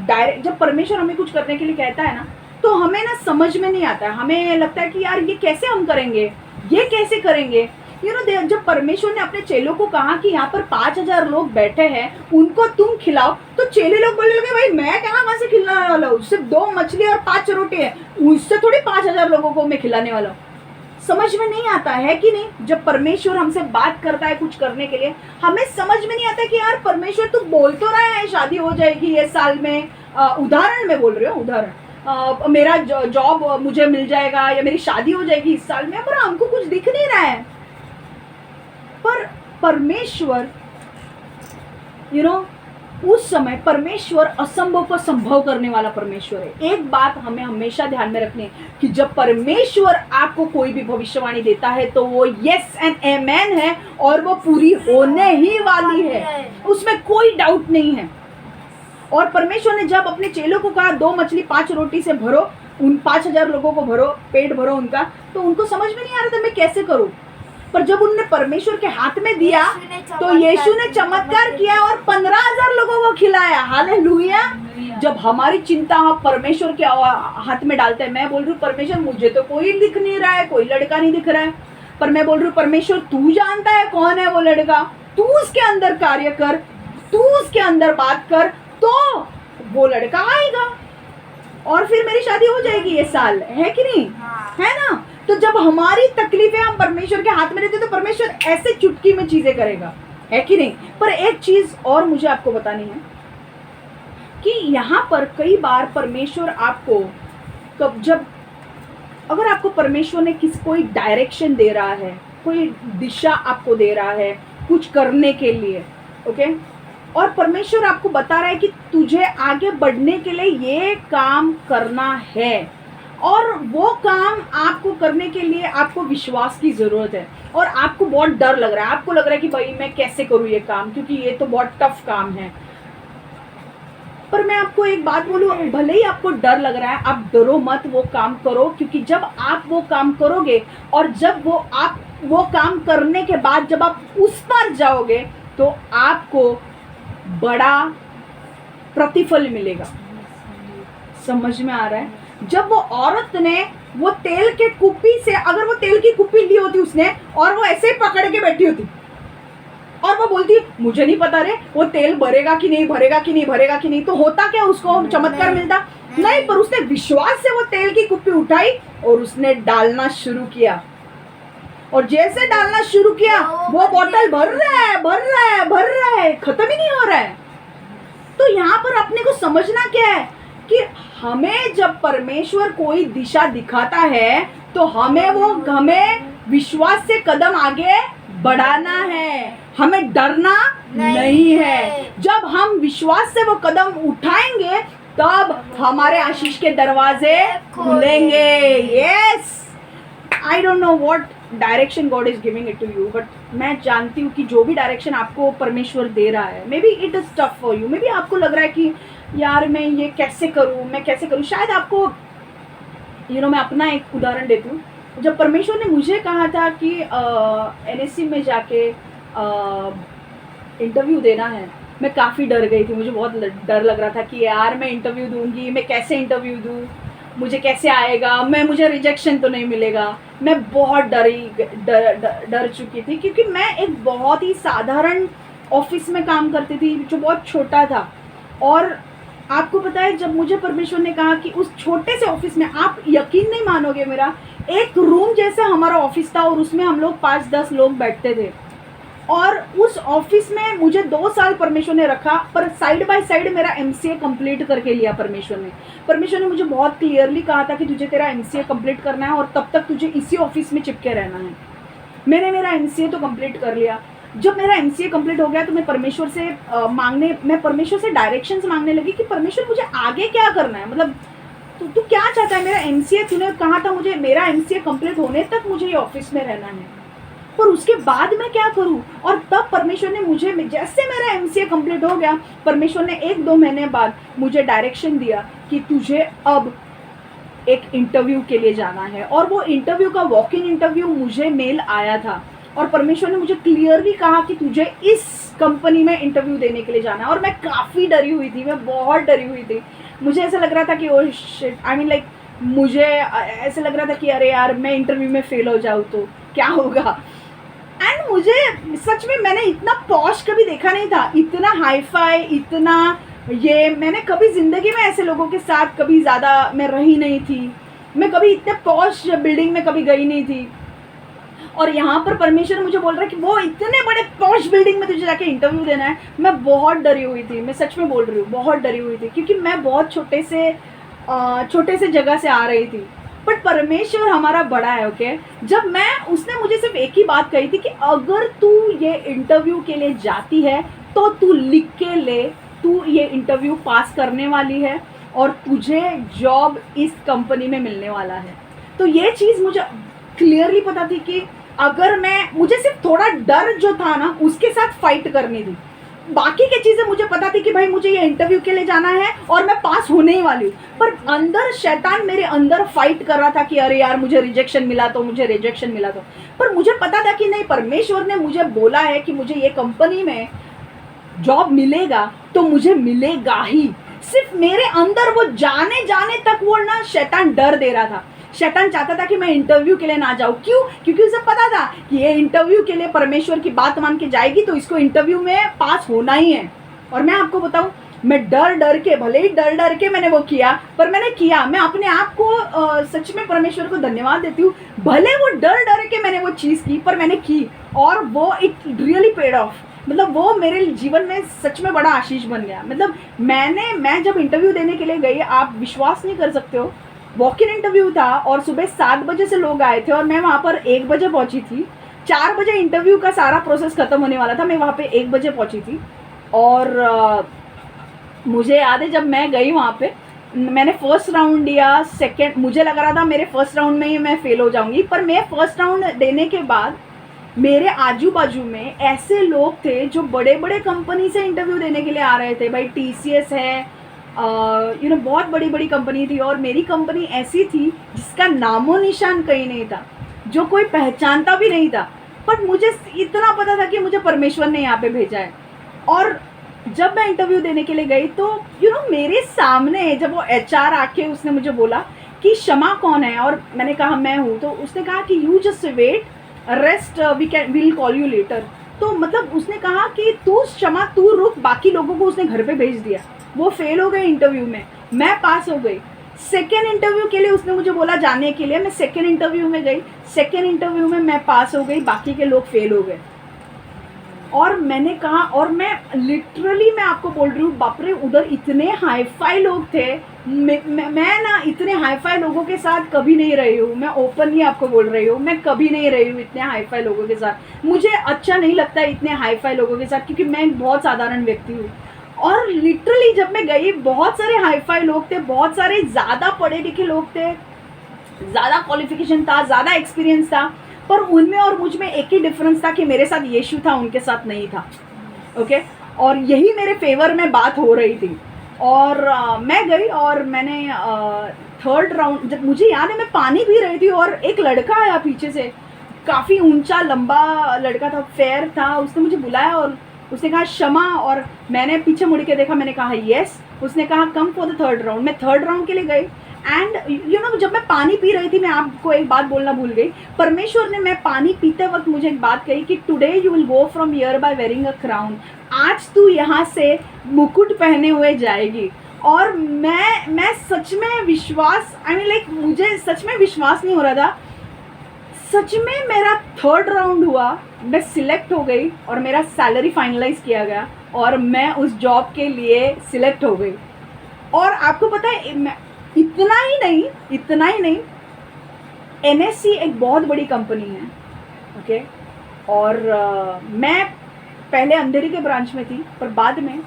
डायरेक्ट, जब परमेश्वर हमें कुछ करने के लिए कहता है ना, तो हमें ना समझ में नहीं आता है। हमें लगता है कि यार ये कैसे हम करेंगे, ये कैसे करेंगे। जब परमेश्वर ने अपने चेलों को कहा कि यहाँ पर 5000 लोग बैठे हैं, उनको तुम खिलाओ, तो चेले लोग बोलने लगे भाई मैं कहाँ से खिलाने वाला हूँ, सिर्फ 2 मछली और 5 रोटी है, उससे थोड़ी 5000 लोगों को मैं खिलाने वाला हूँ। समझ में नहीं आता है कि नहीं? जब परमेश्वर हमसे बात करता है कुछ करने के लिए, हमें समझ में नहीं आता कि यार परमेश्वर तू बोल तो रहा है शादी हो जाएगी ये साल में, उदाहरण में बोल रही हूँ, उदाहरण, मेरा जॉब मुझे मिल जाएगा या मेरी शादी हो जाएगी इस साल में, पर हमको कुछ दिख नहीं रहा है। पर परमेश्वर उस समय परमेश्वर असंभव को संभव करने वाला परमेश्वर है। एक बात हमें हमेशा ध्यान में रखनी है कि जब परमेश्वर आपको कोई भी भविष्यवाणी देता है तो वो यस एंड आमेन है और वो पूरी होने ही वाली है, उसमें कोई डाउट नहीं है। और परमेश्वर ने जब अपने चेलों को कहा 2 मछली 5 रोटी से भरो, उन 5000 लोगों को भरो, पेट भरो उनका, तो उनको समझ में नहीं आ रहा था मैं कैसे करूं। पर जब उन्होंने परमेश्वर के हाथ में दिया तो यीशु ने चमत्कार किया और 15000 लोगों को खिलाया। हालेलुया। जब हमारी चिंता हम परमेश्वर के हाथ में डालते हैं, मैं बोल रही हूँ परमेश्वर मुझे तो कोई दिख नहीं रहा है, कोई लड़का नहीं दिख रहा है, पर मैं बोल रही हूँ परमेश्वर तू जानता है कौन है वो लड़का, तू उसके अंदर कार्य कर, तू उसके अंदर बात कर, तो वो लड़का आएगा और फिर मेरी शादी हो जाएगी ये साल, है कि नहीं? है ना? तो जब हमारी तकलीफें हम परमेश्वर के हाथ में देते तो परमेश्वर ऐसे चुटकी में चीजें करेगा, है कि नहीं? पर एक चीज और मुझे आपको बतानी है कि यहाँ पर कई बार परमेश्वर आपको जब अगर आपको परमेश्वर ने कोई डायरेक्शन दे रहा है, कोई दिशा आपको दे रहा है कुछ करने के लिए, ओके, और परमेश्वर आपको बता रहा है कि तुझे आगे बढ़ने के लिए ये काम करना है, और वो काम आपको करने के लिए आपको विश्वास की ज़रूरत है, और आपको बहुत डर लग रहा है, आपको लग रहा है कि भाई मैं कैसे करूँ ये काम, क्योंकि ये तो बहुत टफ काम है। पर मैं आपको एक बात बोलूँ, भले ही आपको डर लग रहा है, आप डरो मत, वो काम करो, क्योंकि जब आप वो काम करोगे और जब आप वो काम करने के बाद जब आप उस पर जाओगे तो आपको बड़ा प्रतिफल मिलेगा। समझ में आ रहा है? जब वो औरत ने वो तेल के कुप्पी से, अगर वो तेल की कुप्पी ली होती उसने और वो ऐसे ही पकड़ के बैठी होती और वो बोलती मुझे नहीं पता रे वो तेल भरेगा कि नहीं, भरेगा कि नहीं, भरेगा कि नहीं, तो होता क्या, उसको चमत्कार मिलता? नहीं, पर उसने विश्वास से वो तेल की कुप्पी उठाई और उसने डालना शुरू किया, और जैसे डालना शुरू किया वो बोतल भर रहा है, भर रहा है, भर रहा है, खत्म ही नहीं हो रहा है। तो यहाँ पर अपने को समझना क्या है कि हमें जब परमेश्वर कोई दिशा दिखाता है तो हमें विश्वास से कदम आगे बढ़ाना है, हमें डरना नहीं है। जब हम विश्वास से वो कदम उठाएंगे तब हमारे आशीष के दरवाजे खुलेंगे। Yes, I don't know what direction God is giving it to you, but मैं जानती हूँ कि जो भी डायरेक्शन आपको परमेश्वर दे रहा है, may be it is tough for you, may be आपको लग रहा है कि यार मैं ये कैसे करूँ, मैं कैसे करूँ। शायद आपको मैं अपना एक उदाहरण देती हूँ। जब परमेश्वर ने मुझे कहा था कि NSC में जाके इंटरव्यू देना है, मैं काफ़ी डर गई थी, मुझे बहुत डर लग रहा था कि यार मैं इंटरव्यू दूंगी, मैं कैसे इंटरव्यू दूँ, मुझे कैसे आएगा, मुझे रिजेक्शन तो नहीं मिलेगा। मैं बहुत डर चुकी थी, क्योंकि मैं एक बहुत ही साधारण ऑफिस में काम करती थी जो बहुत छोटा था। और आपको पता है, जब मुझे परमेश्वर ने कहा कि उस छोटे से ऑफिस में, आप यकीन नहीं मानोगे, मेरा एक रूम जैसा हमारा ऑफिस था और उसमें हम लोग 5-10 लोग बैठते थे। और उस ऑफिस में मुझे 2 साल परमेश्वर ने रखा, पर साइड बाय साइड मेरा MCA कंप्लीट करके लिया परमेश्वर ने मुझे बहुत क्लियरली कहा था कि तुझे तेरा MCA कंप्लीट करना है और तब तक तुझे इसी ऑफिस में चिपके रहना है। मैंने मेरा MCA तो कंप्लीट कर लिया। जब मेरा MCA कंप्लीट हो गया तो मैं परमेश्वर से डायरेक्शंस मांगने लगी कि परमेश्वर मुझे आगे क्या करना है, मतलब तू क्या चाहता है। मेरा MCA, तूने कहा था मुझे मेरा MCA कंप्लीट होने तक मुझे ये ऑफिस में रहना है, पर उसके बाद मैं क्या करूं। और तब परमेश्वर ने मुझे, जैसे मेरा MCA कंप्लीट हो गया, परमेश्वर ने 1-2 महीने बाद मुझे डायरेक्शन दिया कि तुझे अब एक इंटरव्यू के लिए जाना है। और वो इंटरव्यू का वॉक इन इंटरव्यू मुझे मेल आया था और परमेश्वर ने मुझे क्लियरली कहा कि तुझे इस कंपनी में इंटरव्यू देने के लिए जाना है। और मैं काफ़ी डरी हुई थी, मैं बहुत डरी हुई थी। मुझे ऐसा लग रहा था कि oh shit, I mean like मुझे ऐसा लग रहा था कि अरे यार मैं इंटरव्यू में फेल हो जाऊँ तो क्या होगा। एंड मुझे सच में, मैंने इतना पॉश कभी देखा नहीं था, इतना हाईफाई, इतना ये मैंने कभी ज़िंदगी में ऐसे लोगों के साथ कभी ज़्यादा मैं रही नहीं थी। मैं कभी इतने पॉश बिल्डिंग में कभी गई नहीं थी। और यहाँ पर परमेश्वर मुझे बोल रहा है कि वो इतने बड़े पॉश बिल्डिंग में तुझे जाके इंटरव्यू देना है। मैं बहुत डरी हुई थी, मैं सच में बोल रही हूँ, बहुत डरी हुई थी, क्योंकि मैं बहुत छोटे से जगह से आ रही थी। बट परमेश्वर हमारा बड़ा है, ओके। जब उसने मुझे सिर्फ एक ही बात कही थी कि अगर तू ये इंटरव्यू के लिए जाती है तो तू लिख के ले, तू ये इंटरव्यू पास करने वाली है और तुझे जॉब इस कंपनी में मिलने वाला है। तो ये चीज़ मुझे क्लियरली पता थी कि अगर मुझे सिर्फ थोड़ा डर जो था ना उसके साथ फाइट करनी थी। बाकी की चीज़ें मुझे पता थी कि भाई मुझे ये इंटरव्यू के लिए जाना है और मैं पास होने ही वाली हूँ। पर अंदर शैतान मेरे अंदर फाइट कर रहा था कि अरे यार मुझे रिजेक्शन मिला तो, मुझे रिजेक्शन मिला तो। पर मुझे पता था कि नहीं, परमेश्वर ने मुझे बोला है कि मुझे ये कंपनी में जॉब मिलेगा तो मुझे मिलेगा ही। सिर्फ मेरे अंदर वो जाने तक वो ना शैतान डर दे रहा था। शैतान चाहता था कि मैं इंटरव्यू के लिए ना जाऊँ। क्यों? क्योंकि उसे पता था कि ये इंटरव्यू के लिए परमेश्वर की बात मान के जाएगी तो इसको इंटरव्यू में पास होना ही है। और मैं आपको बताऊं, मैं डर के, भले ही डर के मैंने वो किया, पर मैंने किया। मैं अपने आप को सच में परमेश्वर को धन्यवाद देती हूँ। भले वो डर के मैंने वो चीज़ की, पर मैंने की और वो इट रियली पेड ऑफ। मतलब वो मेरे जीवन में सच में बड़ा आशीष बन गया। मतलब मैं जब इंटरव्यू देने के लिए गई, आप विश्वास नहीं कर सकते हो, वॉक इन इंटरव्यू था और सुबह 7 बजे से लोग आए थे और मैं वहाँ पर 1 बजे पहुँची थी। 4 बजे इंटरव्यू का सारा प्रोसेस ख़त्म होने वाला था, मैं वहाँ पे 1 बजे पहुँची थी। और मुझे याद है जब मैं गई वहाँ पे, मैंने फर्स्ट राउंड दिया, सेकेंड, मुझे लग रहा था मेरे फर्स्ट राउंड में ही मैं फेल हो जाऊँगी। पर मैं फर्स्ट राउंड देने के बाद मेरे आजू बाजू में ऐसे लोग थे जो बड़े बड़े कंपनी से इंटरव्यू देने के लिए आ रहे थे। भाई TCS है, बहुत बड़ी बड़ी कंपनी थी और मेरी कंपनी ऐसी थी जिसका नामो निशान कहीं नहीं था, जो कोई पहचानता भी नहीं था। पर मुझे इतना पता था कि मुझे परमेश्वर ने यहाँ पे भेजा है। और जब मैं इंटरव्यू देने के लिए गई तो मेरे सामने जब वो HR आके उसने मुझे बोला कि क्षमा कौन है, और मैंने कहा मैं हूँ। तो उसने कहा कि you just wait, rest will call you later. तो मतलब उसने कहा कि तू क्षमा, तू रुक, बाकी लोगों को उसने घर पे भेज दिया। वो फेल हो गए इंटरव्यू में, मैं पास हो गई। सेकेंड इंटरव्यू के लिए उसने मुझे बोला जाने के लिए, मैं सेकेंड इंटरव्यू में गई। सेकेंड इंटरव्यू में मैं पास हो गई, बाकी के लोग फेल हो गए। और मैंने कहा, और मैं लिटरली मैं आपको बोल रही हूँ, बाप रे, उधर इतने हाई फाई लोग थे। मैं ना इतने हाई फाई लोगों के साथ कभी नहीं रही हूँ, मैं ओपनली आपको बोल रही हूँ, मैं कभी नहीं रही हूँ इतने हाई फाई लोगों के साथ। मुझे अच्छा नहीं लगता इतने हाई फाई लोगों के साथ, क्योंकि मैं एक बहुत साधारण व्यक्ति हूँ। और लिटरली जब मैं गई, बहुत सारे हाई फाई लोग थे, बहुत सारे ज़्यादा पढ़े लिखे लोग थे, ज़्यादा क्वालिफिकेशन था, ज़्यादा एक्सपीरियंस था, पर उनमें और मुझ में एक ही डिफरेंस था कि मेरे साथ यीशु था, उनके साथ नहीं था। ओके, और यही मेरे फेवर में बात हो रही थी। और मैं गई और मैंने थर्ड राउंड, जब मुझे याद है मैं पानी पी रही थी और एक लड़का आया पीछे से, काफ़ी ऊंचा लंबा लड़का था, फेयर था। उसने मुझे बुलाया और उसने कहा क्षमा, और मैंने पीछे मुड़ के देखा, मैंने कहा येस। उसने कहा come for the third round. मैं थर्ड राउंड के लिए गई। एंड यू नो, जब मैं पानी पी रही थी, मैं आपको एक बात बोलना भूल गई। परमेश्वर ने, मैं पानी पीते वक्त मुझे एक बात कही कि today you will go from here bye wearing a crown. आज तू यहाँ से मुकुट पहने हुए जाएगी। और मैं सच में विश्वास, आई मीन लाइक, मुझे सच में विश्वास नहीं हो रहा था। सच में मेरा थर्ड राउंड हुआ, मैं सिलेक्ट हो गई और मेरा सैलरी फाइनलाइज किया गया और मैं उस जॉब के लिए सिलेक्ट हो गई। और आपको पता है, इतना ही नहीं, NSC एक बहुत बड़ी कंपनी है। ओके, और मैं पहले अंधेरी के ब्रांच में थी, पर बाद में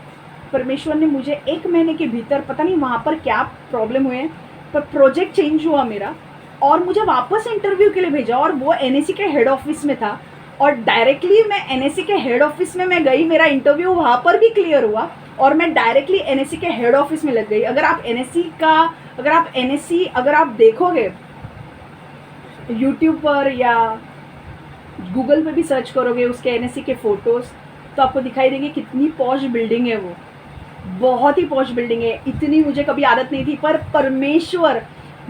परमेश्वर ने मुझे 1 महीने के भीतर, पता नहीं वहाँ पर क्या प्रॉब्लम हुए, पर प्रोजेक्ट चेंज हुआ मेरा और मुझे वापस इंटरव्यू के लिए भेजा। और वो NSC के हेड ऑफिस में था, और डायरेक्टली मैं NSC के हेड ऑफिस में मैं गई, मेरा इंटरव्यू वहाँ पर भी क्लियर हुआ और मैं डायरेक्टली NSC के हेड ऑफिस में लग गई। अगर आप NSC अगर आप देखोगे यूट्यूब पर या गूगल पे भी सर्च करोगे उसके NSC के फ़ोटोज़, तो आपको दिखाई देंगे कितनी पॉश बिल्डिंग है। वो बहुत ही पॉश बिल्डिंग है। इतनी मुझे कभी आदत नहीं थी, पर परमेश्वर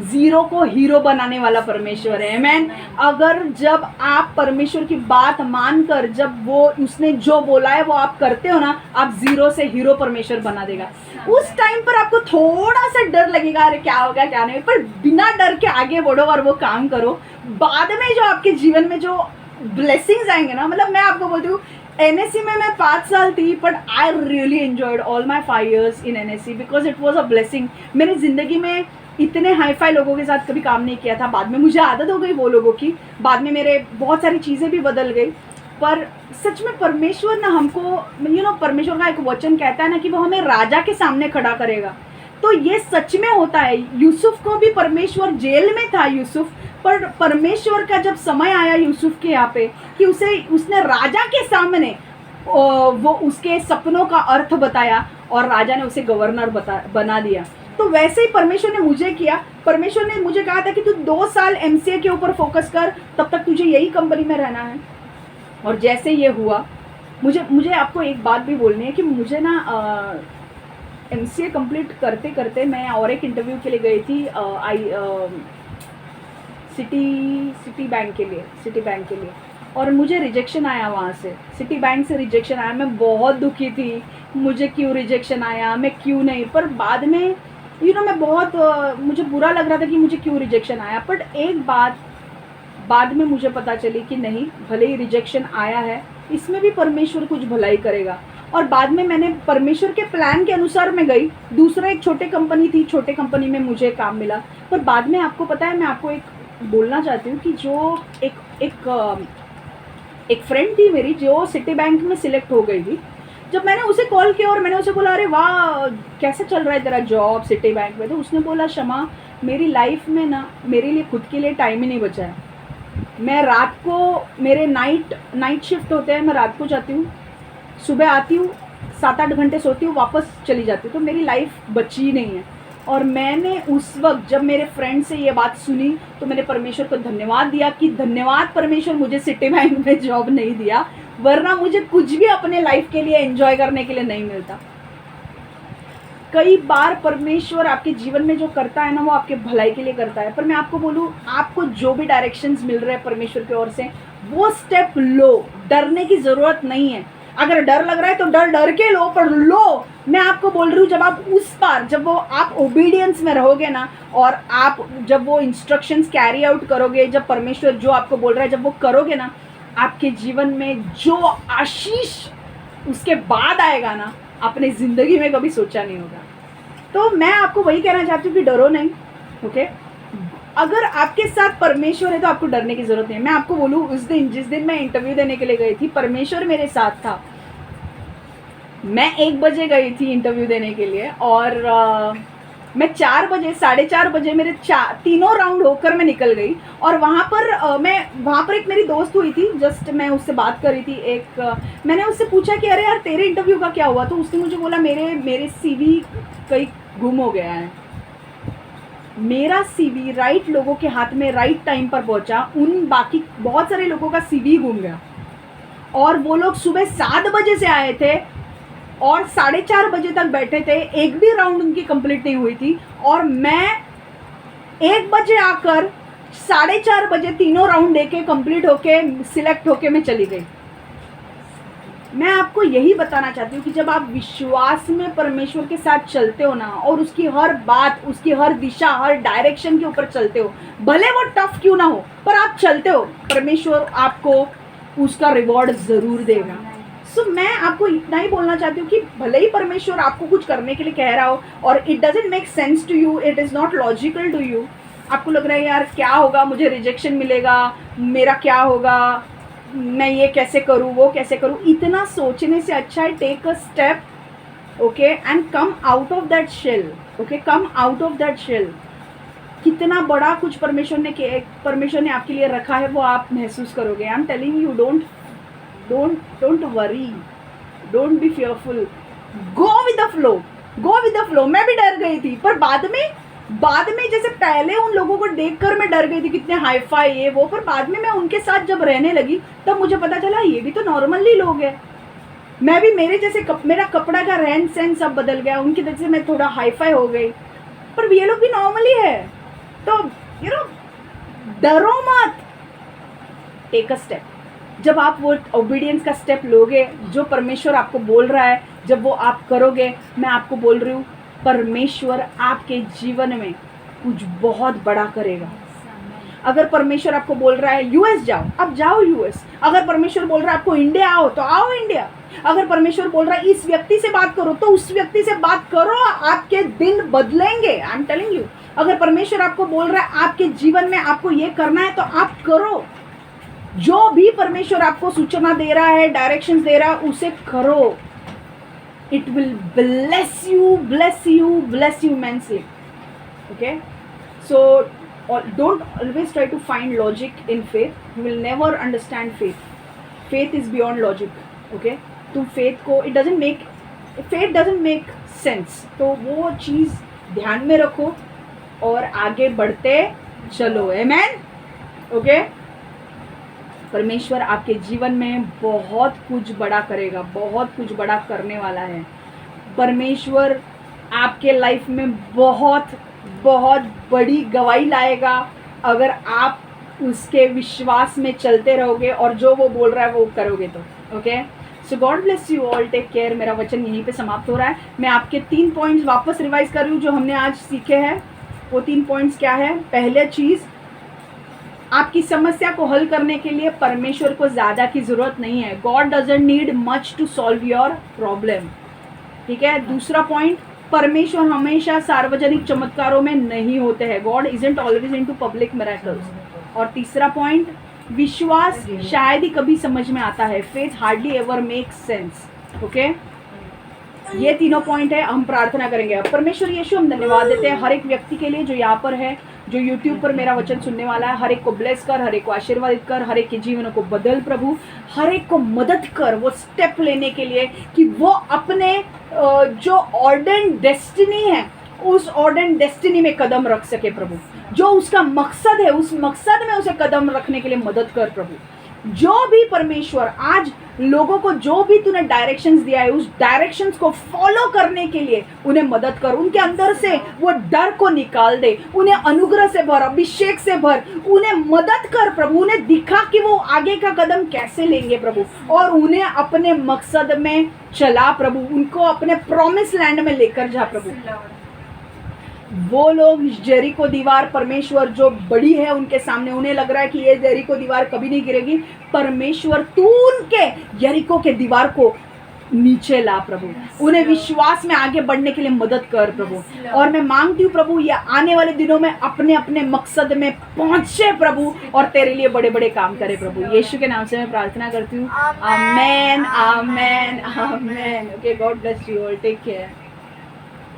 ज़ीरो को हीरो बनाने वाला परमेश्वर है। आमीन। अगर जब आप परमेश्वर की बात मानकर, जब वो उसने जो बोला है वो आप करते हो ना, आप ज़ीरो से हीरो परमेश्वर बना देगा। उस टाइम पर आपको थोड़ा सा डर लगेगा, अरे क्या होगा क्या नहीं, पर बिना डर के आगे बढ़ो और वो काम करो। बाद में जो आपके जीवन में जो ब्लेसिंग्स आएंगे ना, मतलब मैं आपको बोलती हूँ, NSC में मैं 5 साल थी, but I really enjoyed all my 5 years in NSC because it was a blessing. मेरी ज़िंदगी में इतने हाई फाई लोगों के साथ कभी काम नहीं किया था। बाद में मुझे आदत हो गई वो लोगों की, बाद में मेरे बहुत सारी चीज़ें भी बदल गई। पर सच में परमेश्वर ना हमको, यू नो, परमेश्वर का एक वचन कहता है ना कि वो हमें राजा के सामने खड़ा करेगा। तो ये सच में होता है। यूसुफ को भी परमेश्वर, जेल में था यूसुफ, पर परमेश्वर का जब समय आया यूसुफ के यहाँ पे कि उसने राजा के सामने वो उसके सपनों का अर्थ बताया और राजा ने उसे गवर्नर बना दिया। तो वैसे ही परमेश्वर ने मुझे किया। परमेश्वर ने मुझे कहा था कि तू 2 साल MCA के ऊपर फोकस कर, तब तक तुझे यही कंपनी में रहना है। और जैसे ये हुआ, मुझे आपको एक बात भी बोलनी है कि मुझे ना MCA कंप्लीट करते करते मैं और एक इंटरव्यू के लिए गई थी सिटी बैंक के लिए, और मुझे रिजेक्शन आया वहाँ से, सिटी बैंक से रिजेक्शन आया। मैं बहुत दुखी थी, मुझे क्यों रिजेक्शन आया, मैं क्यों नहीं। पर बाद में यू नो, मैं बहुत मुझे बुरा लग रहा था कि मुझे क्यों रिजेक्शन आया। बट एक बात बाद में मुझे पता चली कि नहीं, भले ही रिजेक्शन आया है, इसमें भी परमेश्वर कुछ भलाई करेगा। और बाद में मैंने परमेश्वर के प्लान के अनुसार मैं गई। दूसरा एक छोटे कंपनी थी, छोटे कंपनी में मुझे काम मिला। पर बाद में आपको पता है, मैं आपको एक बोलना चाहती हूँ कि जो एक फ्रेंड थी मेरी जो सिटी बैंक में सिलेक्ट हो गई थी, जब मैंने उसे कॉल किया और मैंने उसे बोला अरे वाह कैसे चल रहा है तेरा जॉब सिटी बैंक में, तो उसने बोला क्षमा, मेरी लाइफ में ना मेरे लिए खुद के लिए टाइम ही नहीं बचा है। मैं रात को, मेरे नाइट शिफ्ट होते हैं, मैं रात को जाती हूँ, सुबह आती हूँ, 7-8 घंटे सोती हूँ, वापस चली जाती हूँ, तो मेरी लाइफ बची ही नहीं है। और मैंने उस वक्त जब मेरे फ्रेंड से ये बात सुनी तो मैंने परमेश्वर को धन्यवाद दिया कि धन्यवाद परमेश्वर, मुझे सिटी बैंक में जॉब नहीं दिया, वरना मुझे कुछ भी अपने लाइफ के लिए एंजॉय करने के लिए नहीं मिलता। कई बार परमेश्वर आपके जीवन में जो करता है ना, वो आपके भलाई के लिए करता है। पर मैं आपको बोलूँ, आपको जो भी डायरेक्शंस मिल रहे हैं परमेश्वर की ओर से, वो स्टेप लो, डरने की ज़रूरत नहीं है। अगर डर लग रहा है तो डर के लो, पर लो। मैं आपको बोल रही हूँ, जब आप उस पार, जब वो आप ओबीडियंस में रहोगे ना, और आप जब वो इंस्ट्रक्शंस कैरी आउट करोगे, जब परमेश्वर जो आपको बोल रहा है जब वो करोगे ना, आपके जीवन में जो आशीष उसके बाद आएगा ना, अपने ज़िंदगी में कभी सोचा नहीं होगा। तो मैं आपको वही कहना चाहती हूँ कि डरो नहीं, ओके। अगर आपके साथ परमेश्वर है तो आपको डरने की ज़रूरत नहीं है। मैं आपको बोलूँ, उस दिन जिस दिन मैं इंटरव्यू देने के लिए गई थी, परमेश्वर मेरे साथ था। मैं 1 बजे गई थी इंटरव्यू देने के लिए, और मैं 4 बजे, 4:30 बजे मेरे तीनों राउंड होकर मैं निकल गई। और वहाँ पर एक मेरी दोस्त हुई थी, जस्ट मैं उससे बात कर रही थी। मैंने उससे पूछा कि अरे यार तेरे इंटरव्यू का क्या हुआ, तो उसने मुझे बोला मेरे CV कहीं गुम हो गया है। मेरा CV राइट लोगों के हाथ में राइट टाइम पर पहुंचा, उन बाकी बहुत सारे लोगों का CV गुम गया। और वो लोग सुबह 7 बजे से आए थे और 4:30 बजे तक बैठे थे, एक भी राउंड उनकी कंप्लीट नहीं हुई थी। और मैं 1 बजे आकर 4:30 बजे तीनों राउंड देके कंप्लीट होके सिलेक्ट होके मैं चली गई। मैं आपको यही बताना चाहती हूँ कि जब आप विश्वास में परमेश्वर के साथ चलते हो ना, और उसकी हर बात, उसकी हर दिशा, हर डायरेक्शन के ऊपर चलते हो, भले वो टफ क्यों ना हो, पर आप चलते हो, परमेश्वर आपको उसका रिवॉर्ड ज़रूर देगा। सो मैं आपको इतना ही बोलना चाहती हूँ कि भले ही परमेश्वर आपको कुछ करने के लिए कह रहा हो और it doesn't make sense to you, it is not logical to you, आपको लग रहा है यार क्या होगा, मुझे रिजेक्शन मिलेगा, मेरा क्या होगा, मैं ये कैसे करूँ, वो कैसे करूँ, इतना सोचने से अच्छा है take a step, okay, and come out of that shell, okay, come out of that shell. कितना बड़ा कुछ परमेश्वर ने आपके लिए रखा है, वो आप महसूस करोगे। I am telling you, don't worry, don't be fearful, go with the flow, go with the flow. मैं भी डर गई थी, पर बाद में जैसे पहले उन लोगों को देखकर मैं डर गई थी, कितने हाई फाई ये वो, पर बाद में मैं उनके साथ जब रहने लगी तब मुझे पता चला ये भी तो नॉर्मली लोग हैं। मैं भी मेरे जैसे मेरा कपड़ा का रहन सहन सब बदल गया, उनके जैसे मैं थोड़ा हाई फाई हो गई, पर ये लोग भी नॉर्मली है। तो डरो मत, टेक अ स्टेप। जब आप वो ओबीडियंस का स्टेप लोगे, जो परमेश्वर आपको बोल रहा है, जब वो आप करोगे, मैं आपको बोल रही हूँ परमेश्वर आपके जीवन में कुछ बहुत बड़ा करेगा। अगर परमेश्वर आपको बोल रहा है US जाओ, अब जाओ US। अगर परमेश्वर बोल रहा है आपको इंडिया आओ, तो आओ इंडिया। अगर परमेश्वर बोल रहा है इस व्यक्ति से बात करो, तो उस व्यक्ति से बात करो, आपके दिन बदलेंगे। I am telling you. अगर परमेश्वर आपको बोल रहा है आपके जीवन में आपको ये करना है, तो आप करो। जो भी परमेश्वर आपको सूचना दे रहा है, डायरेक्शंस दे रहा है, उसे करो। It will bless you immensely. Okay? So don't always try to find logic in faith. You will never understand faith. Faith is beyond logic. Okay? तुम faith को, faith doesn't make sense. तो वो चीज़ ध्यान में रखो और आगे बढ़ते चलो। Amen? Okay? परमेश्वर आपके जीवन में बहुत कुछ बड़ा करेगा, बहुत कुछ बड़ा करने वाला है। परमेश्वर आपके लाइफ में बहुत बहुत बड़ी गवाही लाएगा, अगर आप उसके विश्वास में चलते रहोगे और जो वो बोल रहा है वो करोगे तो। Okay, so God bless you all, take care. मेरा वचन यहीं पे समाप्त हो रहा है। मैं आपके 3 पॉइंट्स वापस रिवाइज कर रही हूँ जो हमने आज सीखे हैं। वो 3 पॉइंट्स क्या है? पहले चीज़, आपकी समस्या को हल करने के लिए परमेश्वर को ज़्यादा की ज़रूरत नहीं है। God doesn't need much to solve your problem. ठीक है। दूसरा पॉइंट, परमेश्वर हमेशा सार्वजनिक चमत्कारों में नहीं होते हैं। God isn't always into public miracles. और तीसरा पॉइंट, विश्वास शायद ही कभी समझ में आता है। Faith hardly ever makes sense. Okay, ये तीनों पॉइंट है। हम प्रार्थना करेंगे। अब परमेश्वर यीशु, हम धन्यवाद देते हैं हर एक व्यक्ति के लिए जो यहाँ पर है, जो यूट्यूब पर मेरा वचन सुनने वाला है। हर एक को ब्लेस कर, हर एक को आशीर्वादित कर, हर एक के जीवनों को बदल प्रभु। हर एक को मदद कर वो स्टेप लेने के लिए कि वो अपने जो ऑर्डेंड डेस्टिनी है, उस ऑर्डेंड डेस्टिनी में कदम रख सके प्रभु। जो उसका मकसद है, उस मकसद में उसे कदम रखने के लिए मदद कर प्रभु। जो भी परमेश्वर आज लोगों को जो भी तूने डायरेक्शंस दिया है उस डायरेक्शंस को फॉलो करने के लिए उन्हें मदद कर, उनके अंदर से वो डर को निकाल दे, उन्हें अनुग्रह से भर, अभिषेक से भर, उन्हें मदद कर प्रभु, उन्हें दिखा कि वो आगे का कदम कैसे लेंगे प्रभु, और उन्हें अपने मकसद में चला प्रभु, उनको अपने प्रॉमिस लैंड में लेकर जा प्रभु। वो लोग जेरिको दीवार परमेश्वर जो बड़ी है उनके सामने, उन्हें लग रहा है कि ये जेरिको दीवार कभी नहीं गिरेगी, परमेश्वर तू उनके यरीको के दीवार को नीचे ला प्रभु, उन्हें विश्वास में आगे बढ़ने के लिए मदद कर प्रभु। और मैं मांगती हूँ प्रभु ये आने वाले दिनों में अपने अपने मकसद में पहुंचे प्रभु, और तेरे लिए बड़े बड़े काम करे प्रभु। यीशु के नाम से मैं प्रार्थना करती हूँ, amen amen amen. Okay, God bless you all, take care.